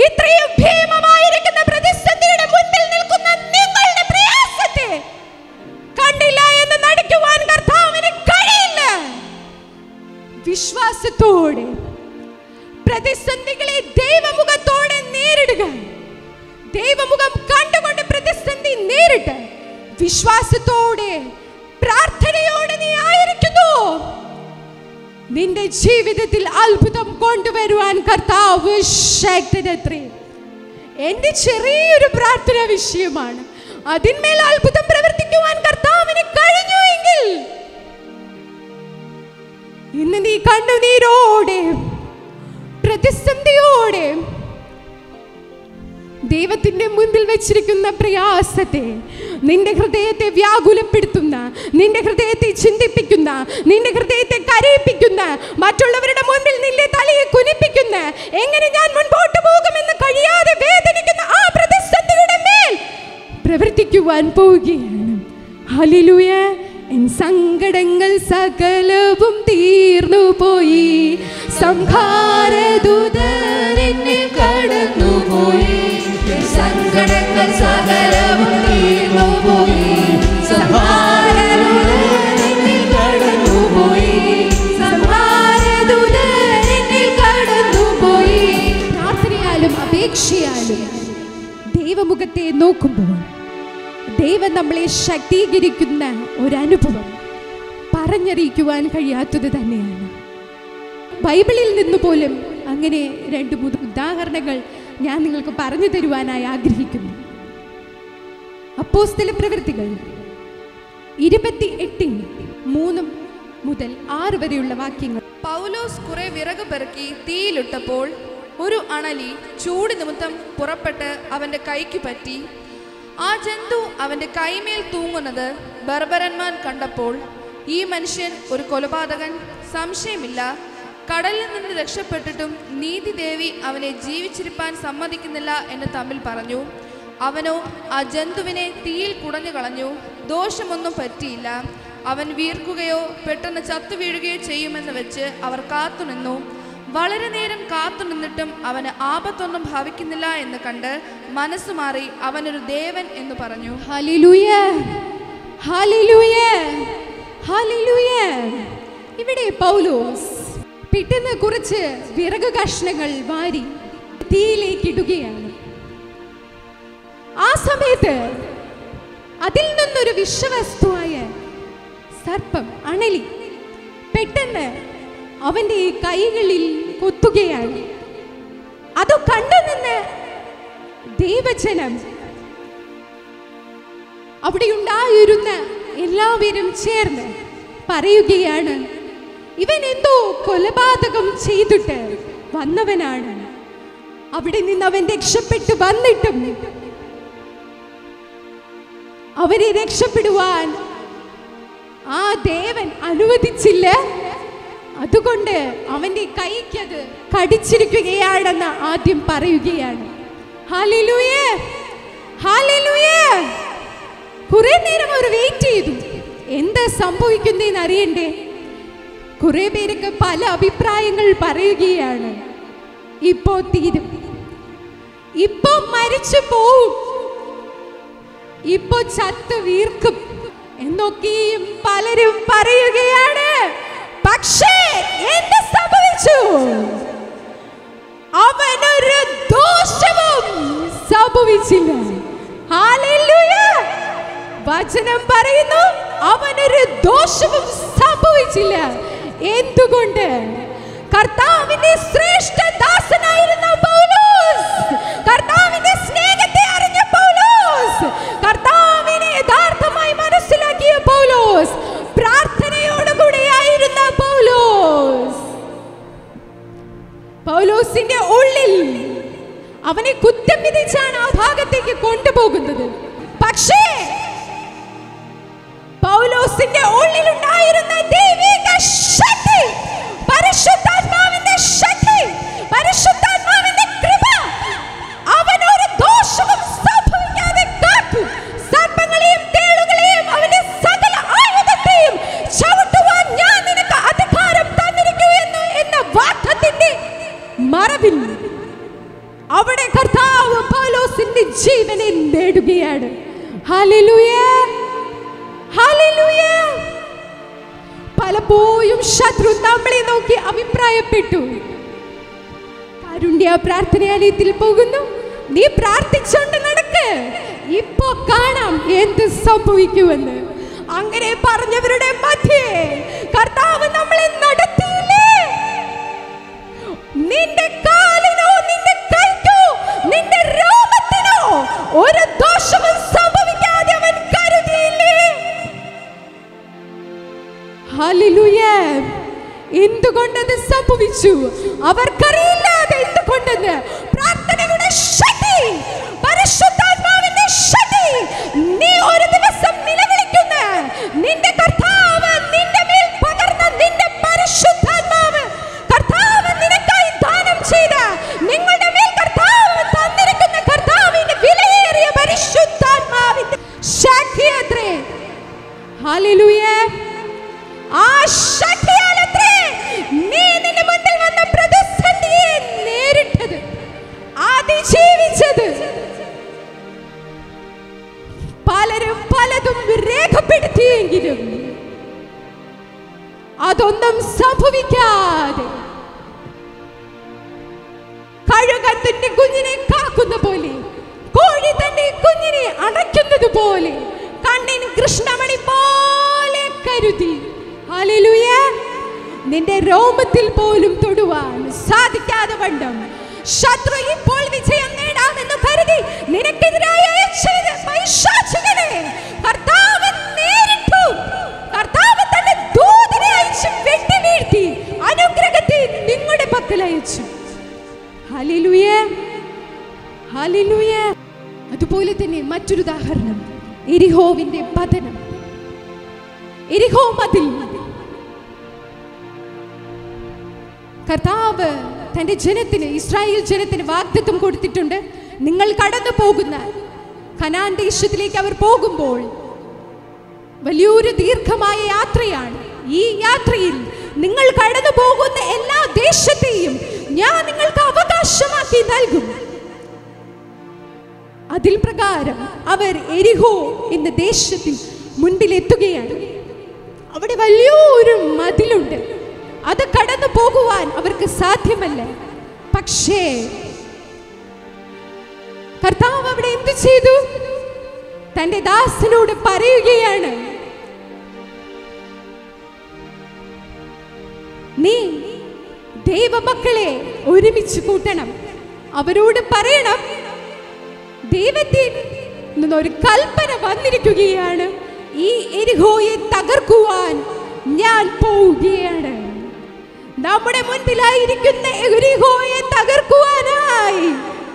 ഇത്രയും ഭീമമായിരിക്കുന്ന പ്രതിസന്ധിയുടെ മുൻപിൽ നിൽക്കുന്ന നിങ്ങളുടെ പ്രയാസത്തെ കണ്ടില്ല എന്ന് നടിക്കുവാൻ കർത്താവിന് കഴിയില്ല. വിശ്വാസത്തോടെ പ്രതിസന്ധികളെ ദൈവമുഖത്തോടെ നേരിടുക. ദൈവമുഖം കണ്ടുകൊണ്ട് പ്രതിസന്ധി നേരിട്ട് വിശ്വാസത്തോടെ പ്രാർത്ഥനയോടെ നീ ആയിരിക്കുന്നു, നിന്റെ ജീവിതത്തിൽ അത്ഭുതം കൊണ്ടുവരുവാൻ കർത്താവ് ശക്തനത്രേ. എന്റെ ചെറിയൊരു പ്രാർത്ഥന വിഷയമാണ്, അതിന്മേൽ അത്ഭുതം പ്രവർത്തിക്കുവാൻ കർത്താവിന് കഴിഞ്ഞുവെങ്കിൽ ഇന്ന് നീ കണ്ണുനീരോടെ പ്രതിസന്ധിയോടെ ദൈവത്തിന്റെ മുൻപിൽ വെച്ചിരിക്കുന്ന പ്രയാസത്തെ, നിന്റെ ഹൃദയത്തെ വ്യാകുലപ്പെടുത്തുന്ന, നിന്റെ ഹൃദയത്തെ ചിന്തിപ്പിക്കുന്ന, നിന്റെ ഹൃദയത്തെ പോവുകയാണ്. ഹല്ലേലൂയ. എൻ സങ്കടങ്ങൾ സകലവും തീർന്നു പോയി, സംഹാരദൂതൻ എന്നെ കടന്നുപോയി. സങ്കടങ്ങൾ സകലവും തീർന്നു പോയി, സംഹാരദൂതൻ എന്നെ കടന്നുപോയി, സംഹാരദൂതൻ എന്നെ കടന്നുപോയി. പ്രാർത്ഥനയാലും അപേക്ഷയാലും ദൈവമുഖത്തെ നോക്കുമ്പോൾ ദൈവം നമ്മളെ ശക്തീകരിക്കുന്ന ഒരനുഭവം പറഞ്ഞറിയിക്കുവാൻ കഴിയാത്തത് തന്നെയാണ്. ബൈബിളിൽ നിന്ന് പോലും അങ്ങനെ 2-3 ഉദാഹരണങ്ങൾ ഞാൻ നിങ്ങൾക്ക് പറഞ്ഞു തരുവാനായി ആഗ്രഹിക്കുന്നു. അപ്പോസ്തല പ്രവൃത്തികൾ 28:3-6 വരെയുള്ള വാക്യങ്ങൾ. പൗലോസ് കുറെ വിറക് പെറുക്കി തീയിലിട്ടപ്പോൾ ഒരു അണലി ചൂട് നിമിത്തം പുറപ്പെട്ട് അവന്റെ കൈക്ക് പറ്റി. ആ ജന്തു അവന്റെ കൈമേൽ തൂങ്ങുന്നത് ബർബരന്മാർ കണ്ടപ്പോൾ, ഈ മനുഷ്യൻ ഒരു കൊലപാതകൻ, സംശയമില്ല, കടലിൽ നിന്ന് രക്ഷപ്പെട്ടിട്ടും നീതിദേവി അവനെ ജീവിച്ചിരിപ്പാൻ സമ്മതിക്കുന്നില്ല എന്ന് തമ്മിൽ പറഞ്ഞു. അവനോ ആ ജന്തുവിനെ തീയിൽ കുടഞ്ഞു കളഞ്ഞു, ദോഷമൊന്നും പറ്റിയില്ല. അവൻ വീർക്കുകയോ പെട്ടെന്ന് ചത്തു വീഴുകയോ ചെയ്യുമെന്ന് വെച്ച് അവർ കാത്തുനിന്നു. വളരെ നേരം കാത്തു നിന്നിട്ടും അവന് ആപത്തൊന്നും ഭാവിക്കുന്നില്ല എന്ന് കണ്ട് മനസ്സ് മാറി അവനൊരു ദേവൻ എന്ന് പറഞ്ഞു. Hallelujah, hallelujah, hallelujah. ഇവിടെ പൗലോസ് പെട്ടെന്ന് കുറച്ച് വിറക് കഷ്ണങ്ങൾ വാരി തീയിലേക്ക് ഇടുകയാണ്. ആ സമയത്ത് അതിൽ നിന്നൊരു വിഷവസ്തുവായ സർപ്പം, അണലി, പെട്ടെന്ന് അവന്റെ കൈകളിൽ കൊത്തുകയാണ്. അത് കണ്ടു നിന്ന് ദൈവജനം, അവിടെ ഉണ്ടായിരുന്ന എല്ലാവരും ചേർന്ന് പറയുകയാണ്, ഇവൻ എന്തോ കൊലപാതകം ചെയ്തിട്ട് വന്നവനാണ്. അവിടെ നിന്ന് അവൻ രക്ഷപ്പെട്ടു വന്നിട്ടും അവരെ രക്ഷപ്പെടുവാൻ ആ ദേവൻ അനുവദിച്ചില്ല. അതുകൊണ്ട് അവന്റെ കൈക്കത് കടിച്ചിരിക്കുകയാണെന്ന് ആദ്യം പറയുകയാണ്. Hallelujah, hallelujah. കുറെ നേരം അവർ വെയിറ്റ് ചെയ്തു, എന്താ സംഭവിക്കുന്നതെന്ന് അറിയണ്ടേ. കുറെ പേർക്ക് പല അഭിപ്രായങ്ങൾ പറയുകയാണ്. ഇപ്പോ തീരും, ഇപ്പോ മരിച്ചു പോവും, ഇപ്പോ ചത്ത് വീർക്കും എന്നൊക്കെയും പലരും പറയുകയാണ്. പക്ഷേ എന്ത് സംഭവിച്ചു? അവനൊരു ദോഷവും സംഭവിച്ചില്ല. ഹല്ലേലൂയ. വചനം പറയുന്നു, അവനൊരു ദോഷവും സംഭവിച്ചില്ല. എന്തുകൊണ്ട്? കർത്താവിന്റെ ശ്രേഷ്ഠ ദാസനായിരുന്ന പൗലോസ്, കർത്താവിന്റെ സ്നേഹത്തെ അറിഞ്ഞ പൗലോസ്, കർത്താവിനെ യഥാർത്ഥമായി മനസ്സിലാക്കിയ പൗലോസ്, പ്രാർത്ഥനയോടുകൂടിയായിരുന്ന പൗലോസ്, പൗലോസിന്റെ ഉള്ളിൽ അവനെ കുറ്റം വിധിച്ചാണ് ആ ഭാഗത്തേക്ക് കൊണ്ടുപോകുന്നത്. പക്ഷേ പൗലോസിന്റെ ഉള്ളിലുണ്ടായിരുന്ന ദൈവിക ശക്തി, പരിശുദ്ധാത്മാവിന്റെ ശക്തി, പരിശുദ്ധാത്മാവിന്റെ കൃപ അവനൊരു ദോഷവും സംഭവിക്കാതെ കാത്തു. സർപ്പങ്ങളെയും തേളുകളെയും അവന്റെ സകല ആയുധത്തെയും ചവിട്ടുവാൻ ഞാൻ നിനക്ക് അധികാരം തന്നിരിക്കുന്നു എന്ന വാഗ്ദത്തത്തിന്റെ മറവിൽ അവിടെ കർത്താവ് പൗലോസിന്റെ ജീവനെ നേടുകയാണ്. Hallelujah, hallelujah. പലപ്പോഴും ശത്രു നമ്മളെ നോക്കി അഭിപ്രായപ്പെട്ടു, കാരുണ്യ പ്രാർത്ഥനാലയത്തിൽ പോകുന്നു, നീ പ്രാർത്ഥിച്ചോണ്ട് നടക്ക്, ഇപ്പോ കാണാം എന്ത് സംഭവിക്കുമെന്ന്. അങ്ങനെ പറഞ്ഞവരുടെ മധ്യേ കർത്താവ് നമ്മളെ നടത്തിയില്ലേ? നിന്റെ കാലിനോ നിന്റെ കൈക്കോ നിന്റെ രോമത്തിനോ ഒരു ദോഷവും സംഭവിക്കാതെ അവൻ കരുതിയില്ലേ? ഹല്ലേലൂയ. എന്തുകൊണ്ടത് സംഭവിച്ചു അവർക്കറിയില്ലാതെ. എന്തുകൊണ്ടെന്ന്? പ്രാർത്ഥനയുടെ ശക്തി, പരിശുദ്ധാത്മാവിന്റെ ശക്തി. നീ ഒരു ദിവസം നിലവിളിക്കുന്ന നിന്റെ കർത്താവ് നിന്റെ മേൽ പകർന്ന നിന്റെ പരിശുദ്ധാത്മാവ്, കർത്താവ് നിനക്കായി ദാനം ചെയ്ത, നിങ്ങളുടെ മേൽ കർത്താവ് തന്നിരിക്കുന്ന കർത്താവിന്റെ വിലയേറിയ പരിശുദ്ധാത്മാവിന്റെ ശക്തി ശക്തിയാലത്രേ നീ നിന്റെ മുന്നിൽ വന്ന പ്രതിസന്ധിയെ നേരിട്ടത്, അതിജീവിച്ചത്. പലരും പലതും രേഖപ്പെടുത്തിയെങ്കിലും അതൊന്നും സംഭവിക്കാതെ കഴുകൻ തന്റെ കുഞ്ഞിനെ കാക്കുന്ന പോലെ, കോഴി തന്റെ കുഞ്ഞിനെ അടയ്ക്കുന്നത് പോലെ, കണ്ണിൻ കൃഷ്ണമണി പോലെ കരുതി. ഹല്ലേലൂയ. നിന്റെ രോമത്തിൽ പോലും തൊടുവാൻ സാധിക്കാതെ വണ്ണം ശത്രു ഇപ്പോൾ വിജയം നേടാമെന്ന് കരുതി നിനക്കെതിരായ പൈശാചികനെ കർത്താവ് നേരിട്ടു. കർത്താവ് തന്റെ ദൂതനെ അയച്ച് വെട്ടി വീഴ്ത്തി അനുഗ്രഹത്തെ നിങ്ങളുടെ പക്കൽ അയച്ചു. Hallelujah, hallelujah. അതുപോലെ തന്നെ മറ്റൊരു ഉദാഹരണം, എരിഹോവിന്റെ പതനം. എരിഹോ മതിൽ കർത്താവ് തന്റെ ജനത്തിന്, ഇസ്രായേൽ ജനത്തിന് വാഗ്ദത്തം കൊടുത്തിട്ടുണ്ട്. നിങ്ങൾ കടന്നു പോകുന്ന കനാൻ ദേശത്തിലേക്ക് അവർ പോകുമ്പോൾ വലിയൊരു ദീർഘമായ യാത്രയാണ്. ഈ യാത്രയിൽ നിങ്ങൾ കടന്നു പോകുന്ന എല്ലാ ദേശത്തെയും ഞാൻ നിങ്ങൾക്ക് അവകാശമാക്കി നൽകും. അതിൽ പ്രകാരം അവർ എരിഹോ എന്ന ദേശത്തിൽ മുൻപിലെത്തുകയാണ്. അവിടെ വലിയൊരു മതിലുണ്ട്. അത് കടന്നു പോകുവാൻ അവർക്ക് സാധ്യമല്ല. പക്ഷേ കർത്താവ് അവിടെ എന്ത് ചെയ്തു? തന്റെ ദാസനോട് പറയുകയാണ്, നീ ദൈവമക്കളെ ഒരുമിച്ച് കൂട്ടണം. അവരോട് പറയണം, ദൈവത്തിൽ നിന്നൊരു കൽപ്പന വന്നിരിക്കുകയാണ്, ഈ എരിഹോയെ തകർക്കുവാൻ ഞാൻ പോവുകയാണ്. നമ്മുടെ മുൻപിലായിരിക്കുന്ന എരിഹോയെ തകർക്കുവാനായി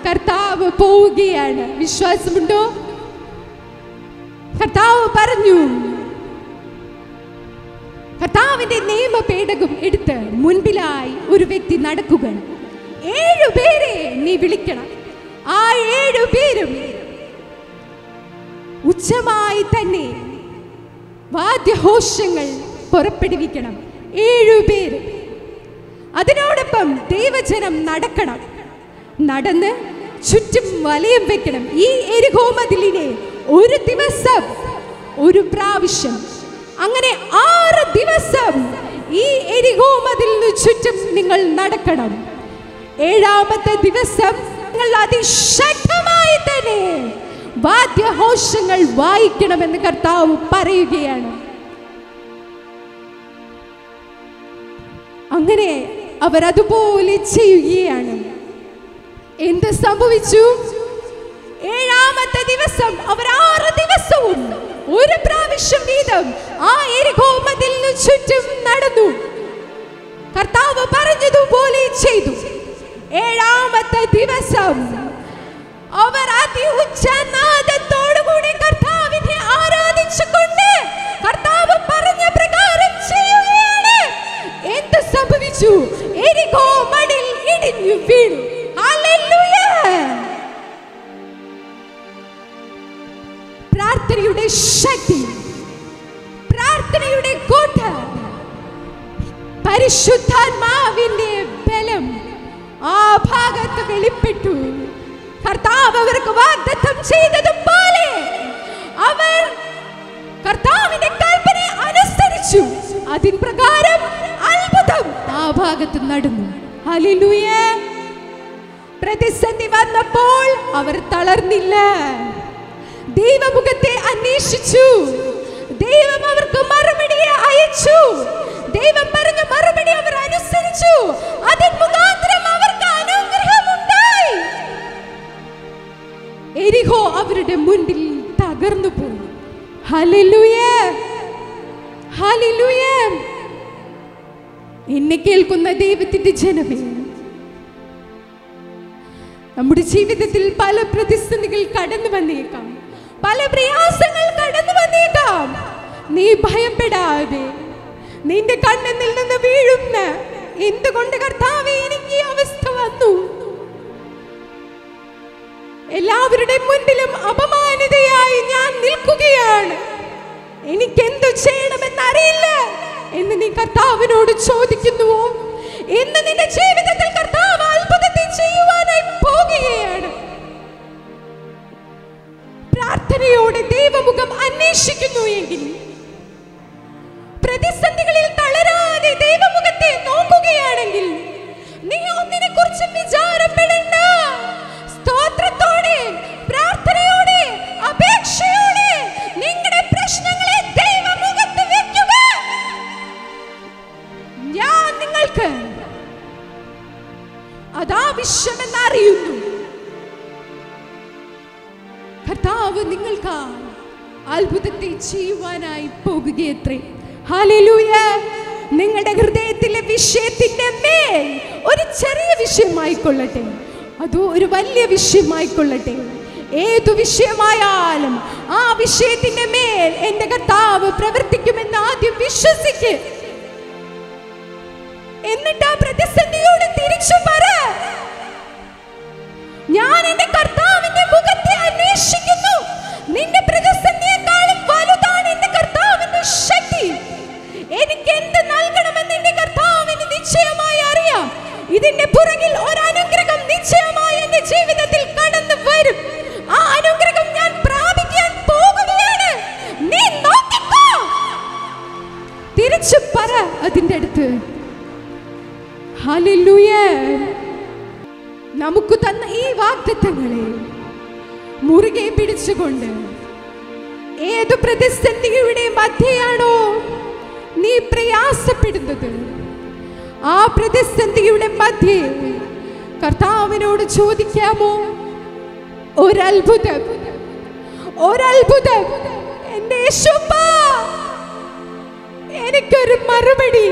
കർത്താവ് പോവുകയാണ്. വിശ്വാസമുണ്ടോ? കർത്താവ് പറഞ്ഞു, കർത്താവിന്റെ നിയമപേടകം എടുത്ത് മുൻപിലായി ഒരു വ്യക്തി നടക്കുക. 7 പേരെ നീ വിളിക്കണം. ആ 7 പേരും ഉച്ചമായി തന്നെ വാദ്യഘോഷങ്ങൾ പുറപ്പെടുവിക്കണം. 7 പേര്. അതിനോടൊപ്പം ദൈവജനം നടക്കണം. നടന്ന് ചുറ്റും വലയം വെക്കണം. ഈ എരിഹോ മതിലിനെ ഒരു ദിവസം ഒരു പ്രാവശ്യം, അങ്ങനെ 6 ദിവസം ഈ എരിഹോ മതിലിന് ചുറ്റും നിങ്ങൾ നടക്കണം. 7ാമത്തെ ദിവസം നിങ്ങൾ അതിശക്തമായി തന്നെ വാദ്യഘോഷങ്ങൾ വായിക്കണമെന്ന് കർത്താവ് പറയുകയാണ്. അങ്ങനെ അവർ അതുപോലെ ചെയ്യുകയാണ്. എന്ത് സംഭവിച്ചു? 7ാമത്തെ ദിവസം അവർ 6 ദിവസവും ഒരു പ്രാവശ്യം വീതം ആ എരിഹോ മതിലിനു ചുറ്റും നടന്നു. കർത്താവ് പറഞ്ഞതുപോലെ ചെയ്തു. 7ാമത്തെ ദിവസം അവർ അതിഉച്ചനാദത്തോടുകൂടി കർത്താവിനെ ആരാധിച്ചുകൊണ്ട് കർത്താവ് പറഞ്ഞ പ്രകാരം ചെയ്യുകയാണ്. എന്ത് സംഭവിച്ചു? എരിഹോ മതിൽ ഇടിഞ്ഞു വീണു. ഹല്ലേലൂയ. പ്രാർത്ഥനയുടെ ശക്തി, പ്രാർത്ഥനയുടെ കോട്ട, പരിശുദ്ധാത്മാവിന്റെ ബലം ആ ഭാഗത്ത് വെളിപ്പെട്ടു. കർത്താവ് അവർക്ക് വാഗ്ദത്തം ചെയ്തതുപോലെ അവർ കർത്താവിന്റെ കൽപ്പന അനുസരിച്ചു. അതിൻ പ്രകാരം അത്ഭുതം ആ ഭാഗത്ത് നടന്നു. ഹല്ലേലൂയ. പ്രതിസന്ധി വന്നപ്പോൾ അവർ തളർന്നില്ല. ദൈവമുഖത്തെ അന്വേഷിച്ചു. ദൈവം അവർക്ക് മറുപടിയെ അയച്ചു. ദൈവം പറഞ്ഞ മറുപടി അവർ അനുസരിച്ചു. അതിൻ മുഖാന്തരം അവർക്ക് അനുഗ്രഹമുണ്ടായി. എരിഹോ അവരുടെ മുൻപിൽ തകർന്നു പോയി. Hallelujah, hallelujah. എന്നെ കേൾക്കുന്ന ദൈവത്തിന്റെ ജനമേ, നമ്മുടെ ജീവിതത്തിൽ പല പ്രതിസന്ധികൾ കടന്നു വന്നേക്കാം, പല പ്രയാസങ്ങൾ കടന്നു വന്നേക്കാം. നീ ഭയപ്പെടാതെ, നിന്റെ കണ്ണിൽ നിന്ന് വീഴുന്ന എന്തുകൊണ്ട് കർത്താവേ എനിക്ക് ഈ അവസ്ഥ വന്നു, എല്ലാവരുടെ മുൻപിലും അപമാനിതയായി ഞാൻ നിൽക്കുകയാണ്, എനിക്കെന്തു ചെയ്യണമെന്നറിയില്ല എന്ന് നീ കർത്താവിനോട് ചോദിക്കുന്നുവോ? ഇന്ന് നിന്റെ ജീവിതത്തിൽ കർത്താവ് അത്ഭുതത്തെ ചെയ്യുവാനായി പോകുകയാണ്. പ്രാർത്ഥനയോടെ ദൈവമുഖം അന്വേഷിക്കുന്നു എങ്കിൽ, പ്രതിസന്ധികളിൽ തളരാതെ ദൈവമുഖത്തെ നോക്കുകയാണെങ്കിൽ, നീ ഒന്നിനെ കുറിച്ച് വിചാരപ്പെടേണ്ട. സ്തോത്രത്തോടെ, പ്രാർത്ഥനയോടെ, അപേക്ഷയോടെ നിങ്ങളുടെ പ്രശ്നങ്ങളെ ദൈവമുഖത്ത് വെക്കുക. ഞാൻ നിങ്ങൾക്ക് അതാവശ്യമെന്ന് അറിയുന്നു. കർത്താവ് നിങ്ങൾക്ക് അത്ഭുതത്തെ ചെയ്യുവാനായി പോകുകയത്രേ. ഹല്ലേലൂയ. നിങ്ങളുടെ ഹൃദയത്തിലെ വിഷയത്തിന്റെ മേൽ ഒരു ചെറിയ വിഷയമായിക്കൊള്ളട്ടെ, അതോ ഒരു വലിയ വിഷയമായിക്കൊള്ളട്ടെ, ഏതു വിഷയമായാലും ആ വിഷയത്തിന്റെ മേൽ എന്റെ കർത്താവ് പ്രവർത്തിക്കുമെന്ന് ആദ്യം വിശ്വസിക്ക്. എന്നിട്ട് ആ പ്രതിസന്ധിയോട് തിരിച്ചു പറ, ഞാൻ എന്റെ കർത്താവിന്റെ മുഖത്തെ അന്വേഷിക്കുന്നു. നിന്റെ പ്രതിസന്ധിയെക്കാളും വലുതാണ് എന്റെ കർത്താവിന്റെ ശക്തി. എനിക്ക് എന്ത് നൽകണമെന്ന് എന്റെ കർത്താവിന് നിശ്ചയമായി അറിയാം. ഇതിന്റെ പുറകിൽ ഒരു അനുഗ്രഹം നിശ്ചയമായി എന്റെ ജീവിതത്തിൽ കടന്നു വരും. ആ അനുഗ്രഹം ഞാൻ പ്രാപിക്കാൻ പോകുകയാണ്. നീ നോക്കിക്കോ. തിരിച്ചു പറ അതിന്റെ അടുത്ത്. ഹല്ലേലൂയ. നമുക്ക് തന്ന ഈ വാഗ്ദത്തങ്ങളെ മുറുകെ പിടിച്ചുകൊണ്ട്, ഏതു പ്രതിസന്ധിയുടെ മധ്യയാണോ നീ പ്രയാസപ്പെടുന്നത്, ആ പ്രതിസന്ധിയുടെ മധ്യേ കർത്താവിനോട് ചോദിക്കാമോ? ഒരത്ഭുതം, ഒരത്ഭുതം എന്റെ യേശുപ്പാ, എനിക്കൊരു മറുപടി,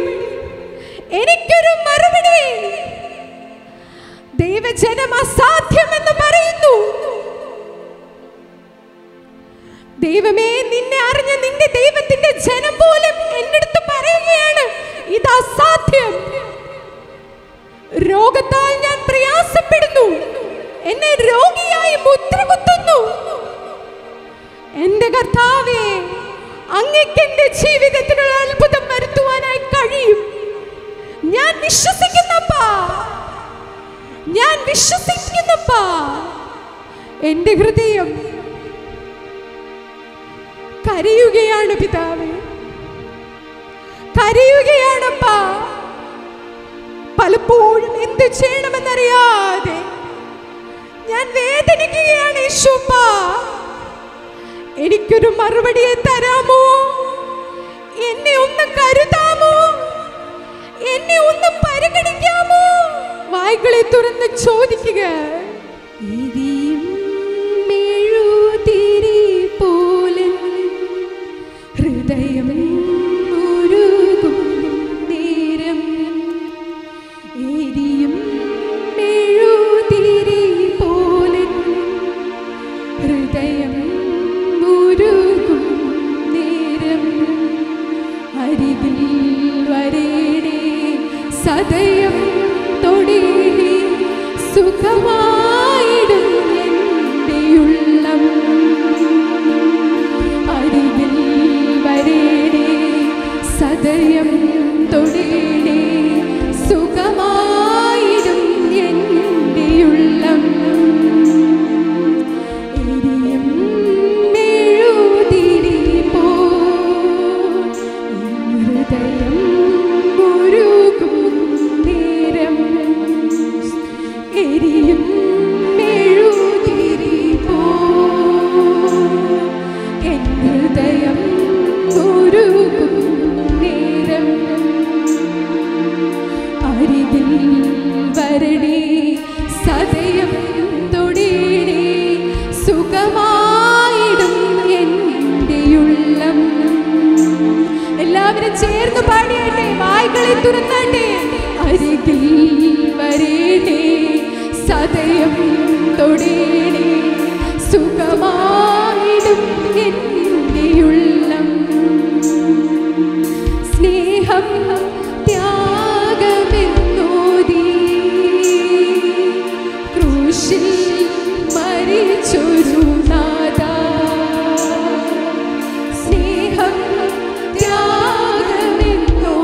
എനിക്കൊരു മറുപടി. ദൈവജനം അസാധ്യമെന്ന് പറയുന്നു. ദൈവമേ, നിന്നെ അറിഞ്ഞ നിന്റെ ദൈവത്തിന്റെ ജനം പോലും എന്റെ അടുത്ത് പറയുകയാണ്, ഇത് അസാധ്യം. രോഗത്താൽ ഞാൻ പ്രയാസപ്പെടുന്നു, എന്നെ രോഗിയായി മുദ്ര കുത്തുന്നു. എന്റെ കർത്താവേ, അങ്ങേക്ക് എന്റെ ജീവിതത്തിലുള്ള അത്ഭുതം വരുത്തുവാനായി കഴിയും. ഞാൻ വിശ്വസിക്കുന്നപ്പാ, ഞാൻ വിശ്വസിക്കുന്നപ്പാ. എന്റെ ഹൃദയം കരയുകയാണ് പിതാവേ, കരയുകയാണപ്പാ. പലപ്പോഴും എന്ത് ചെയ്യണമെന്നറിയാതെ ഞാൻ വേദനിക്കുകയാണ് യേശുപ്പാ. എനിക്കൊരു മറുപടിയെ തരാമോ? എന്നെ ഒന്ന് കരുതാമോ? എന്നെ ഒന്ന് പരിഗണിക്കാമോ? വായ്കളെ തുറന്ന് ചോദിക്കുക. ഹൃദയം ഉരുകും നേരം, എരിയും മെഴുതിരി പോലെ ഹൃദയം ഉരുകും നേരം, അരികിൽ വരേണേ സദയം തൊടേണേ, സുഖമായിടും എൻ്റെ ഉള്ളം. അരികിൽ വരേണേ സദയം തൊടേണേ, സുഖമായിടും എൻ്റെ ഉള്ളം. എരിയും മെഴുതിരി പോൽ ഹൃദയം ഉരുകും നേരം, എരിയും മെഴുതിരി പോൽ ഹൃദയം ഉരുകും നേരം, അരികിൽ വരണേ സദയം തൊടേണേ, സുഖമായിടും എൻ്റെ ഉള്ളം. എല്ലാവരും ചേർന്ന് പാടിയാട്ടെ, വായ്കളെ തുറന്നാട്ടെ. അരികിൽ വരേണേ സദയം തൊടേണേ, സുഖമായിടും എൻ്റെ ഉള്ളം. സ്നേഹം ത്യാഗമെന്നോതി ക്രൂശിൽ മരിച്ചൊരു നാഥാ, സ്നേഹം ത്യാഗമെന്നോതി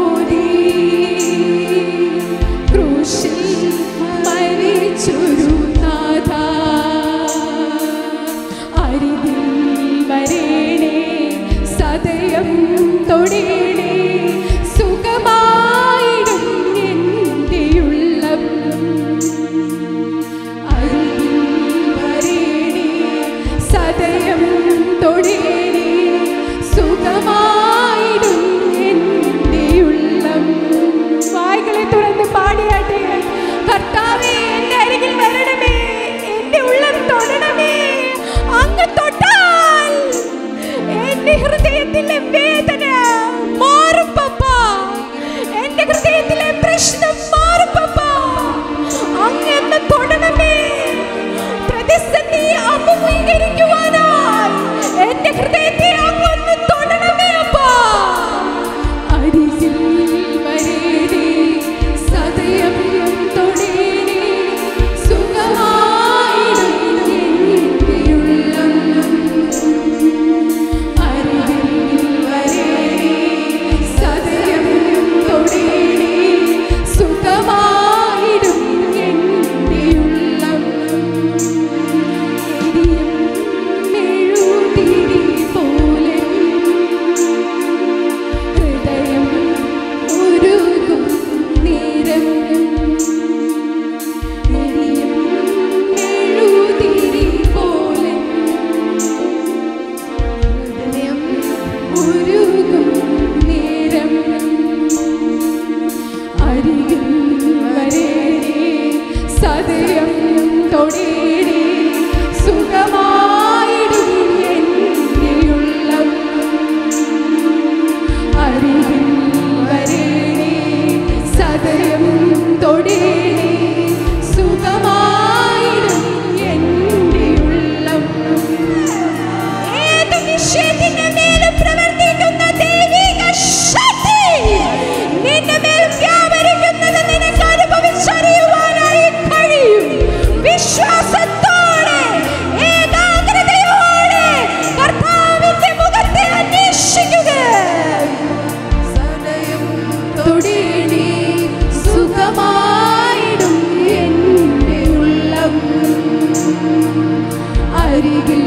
അരികിൽ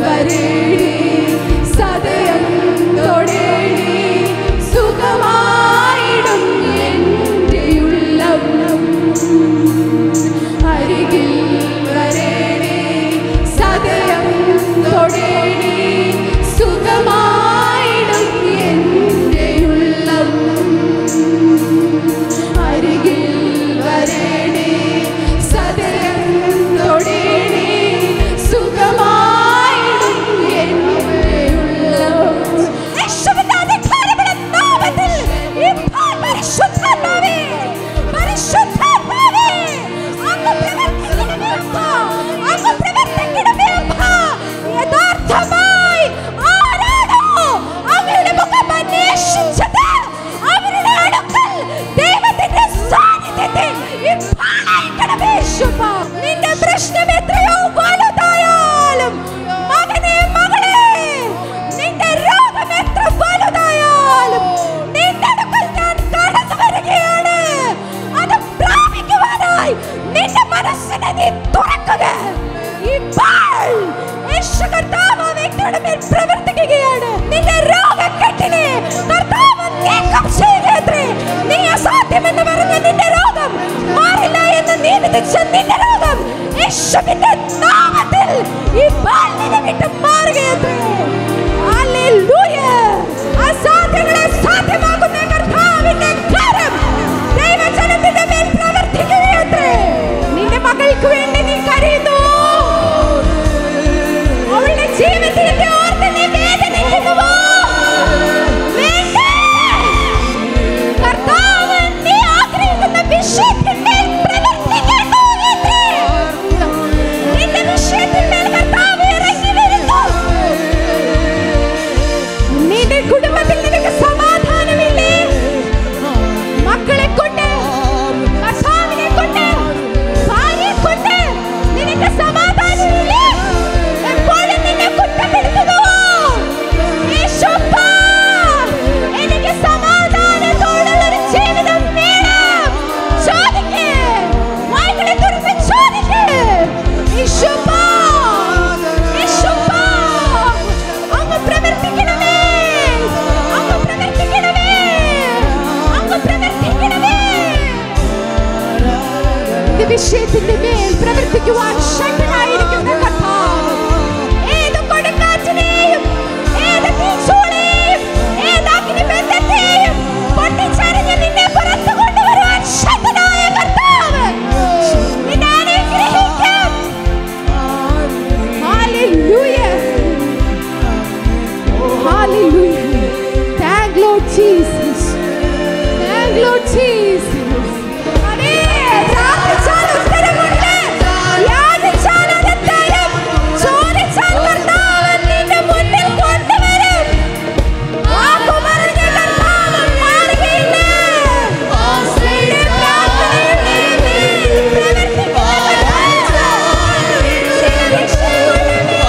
വരേണേ, സദയം തൊടേണേ, സുഖമായിടും എൻ്റെ ഉള്ളം. അരികിൽ വരേണേ, സദയം തൊടേണേ, സുഖമായിടും എൻ്റെ ഉള്ളം. അരികിൽ വരേണേ, സദയം തൊടേണേ, സുഖമായിടും എൻ്റെ ഉള്ളം. യേശുവിന്റെ അധികാരമുള്ള നാമത്തിൽ ഇപ്പോൾ പരിശുദ്ധാത്മാവേ, പരിശുദ്ധാത്മാവേ, അങ്ങ് പ്രവർത്തിക്കണമേ അപ്പാ, അങ്ങ് പ്രവർത്തിക്കണമേ അപ്പാ. യഥാർത്ഥമായി ആരാണോ അങ്ങയുടെ മുഖം അന്വേഷിച്ചത്, അവരുടെ അടുക്കൽ ദൈവത്തിന്റെ സാന്നിധ്യത്തെ ഇപ്പോൾ അയക്കണമേ യേശുവാ. നിന്റെ പ്രശ്നം എത്രയോ വലുതായാലും മകനെ, മകളെ, നിന്റെ രോഗം എത്ര വലുതായാലും നിന്റെ അടുക്കൽ ഞാൻ കടന്നു വരികയാണ്. അത് പ്രാപിക്കുവാനായി നിന്റെ മനസ്സിനെ നീ തുറക്കുക. ഇപ്പോൾ യേശു കർത്താവ് ആ വ്യക്തിയുടെ മേൽ പ്രവർത്തിക്കുകയാണ്. നിന്റെ രോഗക്കെട്ടിനെ കർത്താവ് നീക്കം ചെയ്യുകയത്രേ. നീ അസാധ്യമെന്ന് പറഞ്ഞ നിന്റെ രോഗം മാറില്ല എന്ന് നീ വിധിച്ച നിന്റെ രോഗം യേശുവിന്റെ നാമത്തിൽ ഇപ്പോൾ നിന്നെ വിട്ട് മാറുകയത്രേ. ഹല്ലേലൂയ. അസാധ്യങ്ങളെ സാധ്യമാക്കുന്ന കർത്താവിന്റെ കരം ദൈവജനത്തിന്റെ മേൽ പ്രവർത്തിക്കുകയത്രേ. നിന്റെ മകൾക്ക് വേണ്ടി നീ കരയുന്നു, അവളുടെ ജീവിതത്തെ ഓർത്ത് നീ വേദനിക്കുന്നുവോ? വേണ്ടേ? കർത്താവ് നീ ആഗ്രഹിക്കുന്ന വിഷയത്തിന്മേൽ പ്രവർത്തിക്കട്ടെ. നിന്റെ വിഷയത്തിന്മേൽ കർത്താവ് ഇറങ്ങി വരുന്നു. നിന്റെ കുടുംബത്തിൽ നിനക്ക് സമാധാനമില്ലേ? മക്കളെ കൊണ്ട്, ഭർത്താവിനെ കൊണ്ട്, ഭാര്യയെ കൊണ്ട് നിനക്ക് സമാധാനമില്ലേ? എപ്പോഴും നിന്നെ കുറ്റപ്പെടുത്തുന്നുവോ? യേശുവാ, എനിക്ക് സമാധാനത്തോടുള്ളൊരു ജീവിതം വേണം. ചോദിക്ക്, വായ്കളെ തുറന്ന് ചോദിക്ക്. യേശുവാ, യേശുവാ, അങ്ങ് പ്രവർത്തിക്കണമേ, അങ്ങ് പ്രവർത്തിക്കണമേ, അങ്ങ് പ്രവർത്തിക്കണമേ. ഈ വിഷയത്തിന്റെ മേൽ പ്രവർത്തിക്കുവാൻ ശക്തനായിരിക്കുന്ന കർത്താവ് ഏത് കൊടുങ്കാറ്റിനെയും, ഏത് തീച്ചൂളയെയും, ഏത് അഗ്നിബന്ധത്തെയും പൊട്ടിച്ചെറിഞ്ഞ് നിന്നെ പുറത്തു കൊണ്ടുവരുവാൻ ശക്തനായ കർത്താവ് നിന്നെ അനുഗ്രഹിക്കും. Hallelujah, hallelujah. Thank Lord Jesus, thank Lord Jesus. അതെ, പ്രാർത്ഥിച്ചാൽ ഉത്തരമുണ്ട്, യാചിച്ചാൽ അത് തരും, ചോദിച്ചാൽ കർത്താവ് നിന്റെ മുന്നിൽ കൊണ്ടുവരും. വാക്കു പറഞ്ഞ കർത്താവ് മാറുകയില്ല. നിന്റെ പ്രാർത്ഥനയുടെ മേൽ പ്രവർത്തിക്കുന്ന കർത്താവ് ചില വിഷയങ്ങളുടെ മേൽ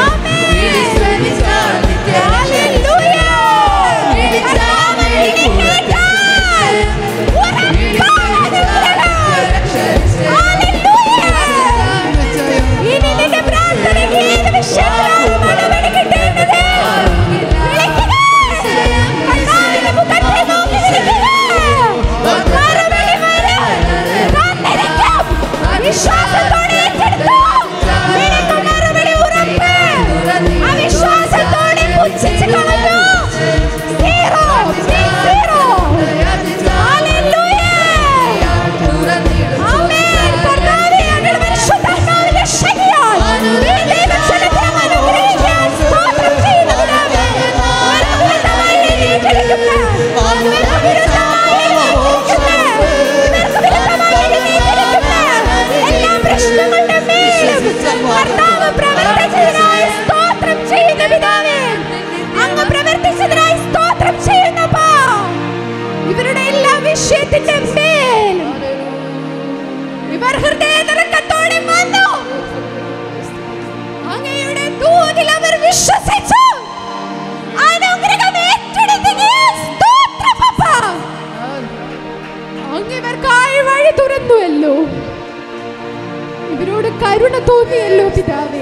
ആമേൻ. തോന്നിയല്ലോ പിതാവേ.